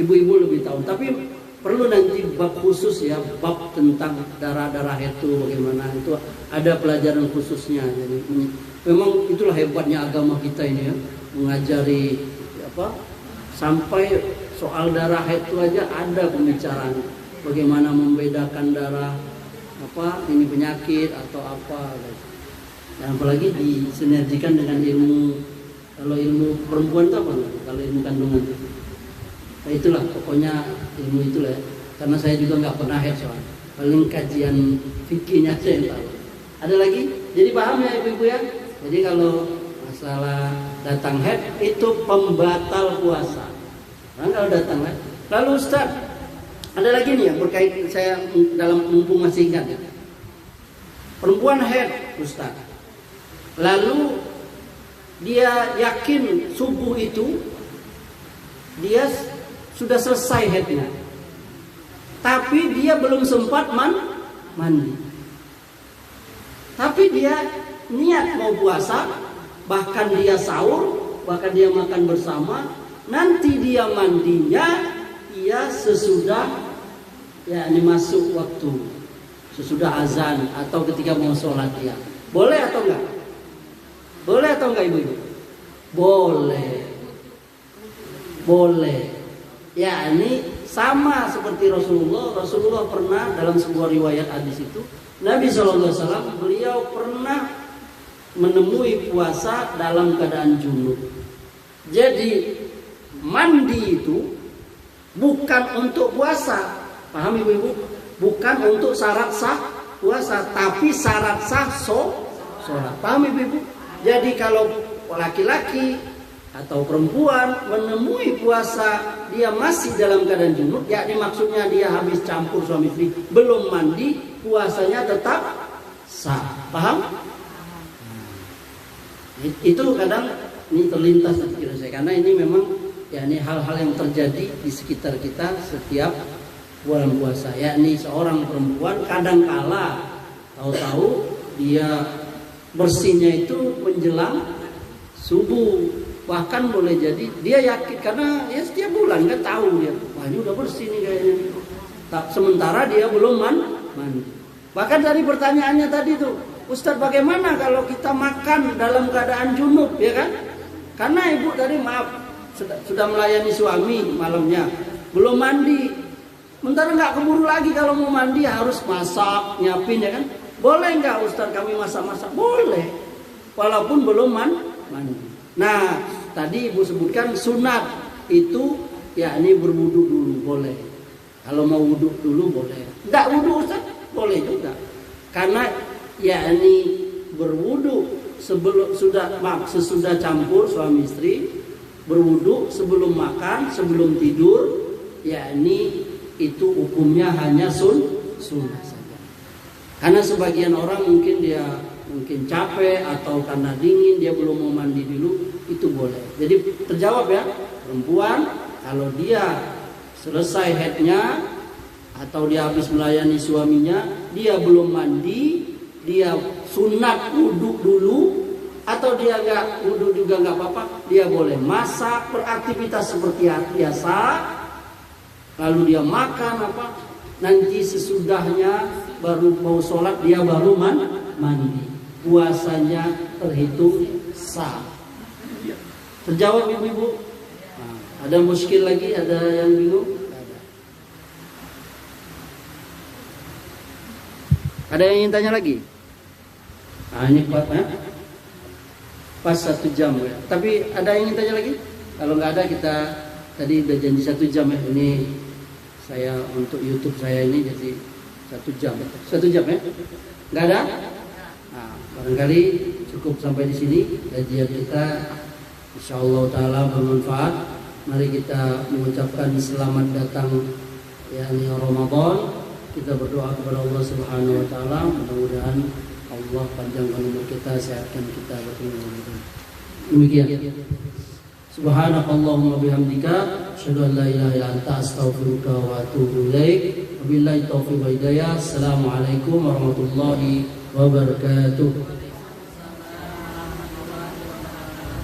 ibu-ibu lebih tahu. Tapi perlu nanti bab khusus ya, bab tentang darah-darah itu bagaimana, itu ada pelajaran khususnya. Jadi memang itulah hebatnya agama kita ini ya, mengajari apa sampai soal darah itu aja ada pembicaraan bagaimana membedakan darah apa ini penyakit atau apa. Dan apalagi disinergikan dengan ilmu, kalau ilmu perempuan itu apa? Kalau ilmu kandungan itu. Nah itulah pokoknya ilmu itulah ya. Karena saya juga nggak pernah haid soal. Paling kajian fikihnya saya yang tahu. Ada lagi? Jadi paham ya ibu-ibu ya? Jadi kalau masalah datang haid itu pembatal puasa. Nah, kalau datang haid. Lalu Ustaz, ada lagi nih yang berkait saya dalam mumpung masih ingat ya. Perempuan haid Ustaz. Lalu dia yakin subuh itu dia sudah selesai haidnya, tapi dia belum sempat mandi. Tapi dia niat mau puasa, bahkan dia sahur, bahkan dia makan bersama. Nanti dia mandinya ia sesudah ya ini masuk waktu, sesudah azan atau ketika mau sholat dia. Boleh atau enggak? Boleh atau enggak ibu-ibu? Boleh. Ya ini sama seperti Rasulullah pernah dalam sebuah riwayat hadis itu Nabi SAW beliau pernah menemui puasa dalam keadaan junub. Jadi mandi itu bukan untuk puasa, paham ibu-ibu? Bukan untuk syarat sah puasa, tapi syarat sah sholat. Paham ibu-ibu? Jadi kalau laki-laki atau perempuan menemui puasa dia masih dalam keadaan junub, yakni maksudnya dia habis campur suami istri, belum mandi, puasanya tetap sah. Paham? Itu kadang ini terlintas di pikiran saya karena ini memang ya ini hal-hal yang terjadi di sekitar kita setiap bulan puasa. Yakni seorang perempuan kadang kala tahu-tahu dia bersihnya itu menjelang subuh. Bahkan boleh jadi dia yakin karena ya setiap bulan kan tahu dia, wah ini udah bersih nih kayaknya. Sementara dia belum mandi. Bahkan dari pertanyaannya tadi tuh, Ustadz bagaimana kalau kita makan dalam keadaan junub ya kan? Karena ibu tadi maaf sudah melayani suami malamnya, belum mandi. Sementara nggak keburu lagi kalau mau mandi harus masak, nyiapin ya kan? Boleh nggak Ustadz kami masak-masak? Boleh, walaupun belum mandi. Nah, tadi ibu sebutkan sunat itu ya ini berwudu dulu boleh. Kalau mau wudu dulu boleh. Enggak wudu Ustaz boleh juga. Karena ya ini berwudu sesudah campur suami istri, berwudu sebelum makan, sebelum tidur, ya ini itu hukumnya hanya sunnah saja. Karena sebagian orang mungkin capek atau karena dingin dia belum mau mandi dulu, itu boleh. Jadi terjawab ya, perempuan kalau dia selesai haidnya atau dia habis melayani suaminya, dia belum mandi, dia sunat wudu dulu, atau dia nggak wudhu juga nggak apa-apa, dia boleh masak, beraktivitas seperti biasa, lalu dia makan apa, nanti sesudahnya baru mau sholat dia baru mandi, puasanya terhitung sah. Terjawab ibu-ibu? Nah, ada muskil lagi, ada yang bingung? Ada yang ingin tanya lagi? Nah, ini pas 1 jam ya. Tapi ada yang ingin tanya lagi? Kalau nggak ada, kita tadi udah janji 1 jam ya. Ini saya untuk YouTube saya ini jadi 1 jam. 1 jam ya? Nggak ada? Nah, barangkali cukup sampai di sini kajian kita. Insyaallah taala bermanfaat. Mari kita mengucapkan selamat datang yakni Ramadan. Kita berdoa kepada Allah Subhanahu wa taala, mudah-mudahan Allah panjangkan umur kita, sehatkan kita betul-betul. Demikian. Subhanakallahumma bihamdika, asyhadu an la ilaha illa anta, astaghfiruka wa atubu ilaik. Wabillahi taufiq wa hidayah. Assalamualaikum warahmatullahi wabarakatuh.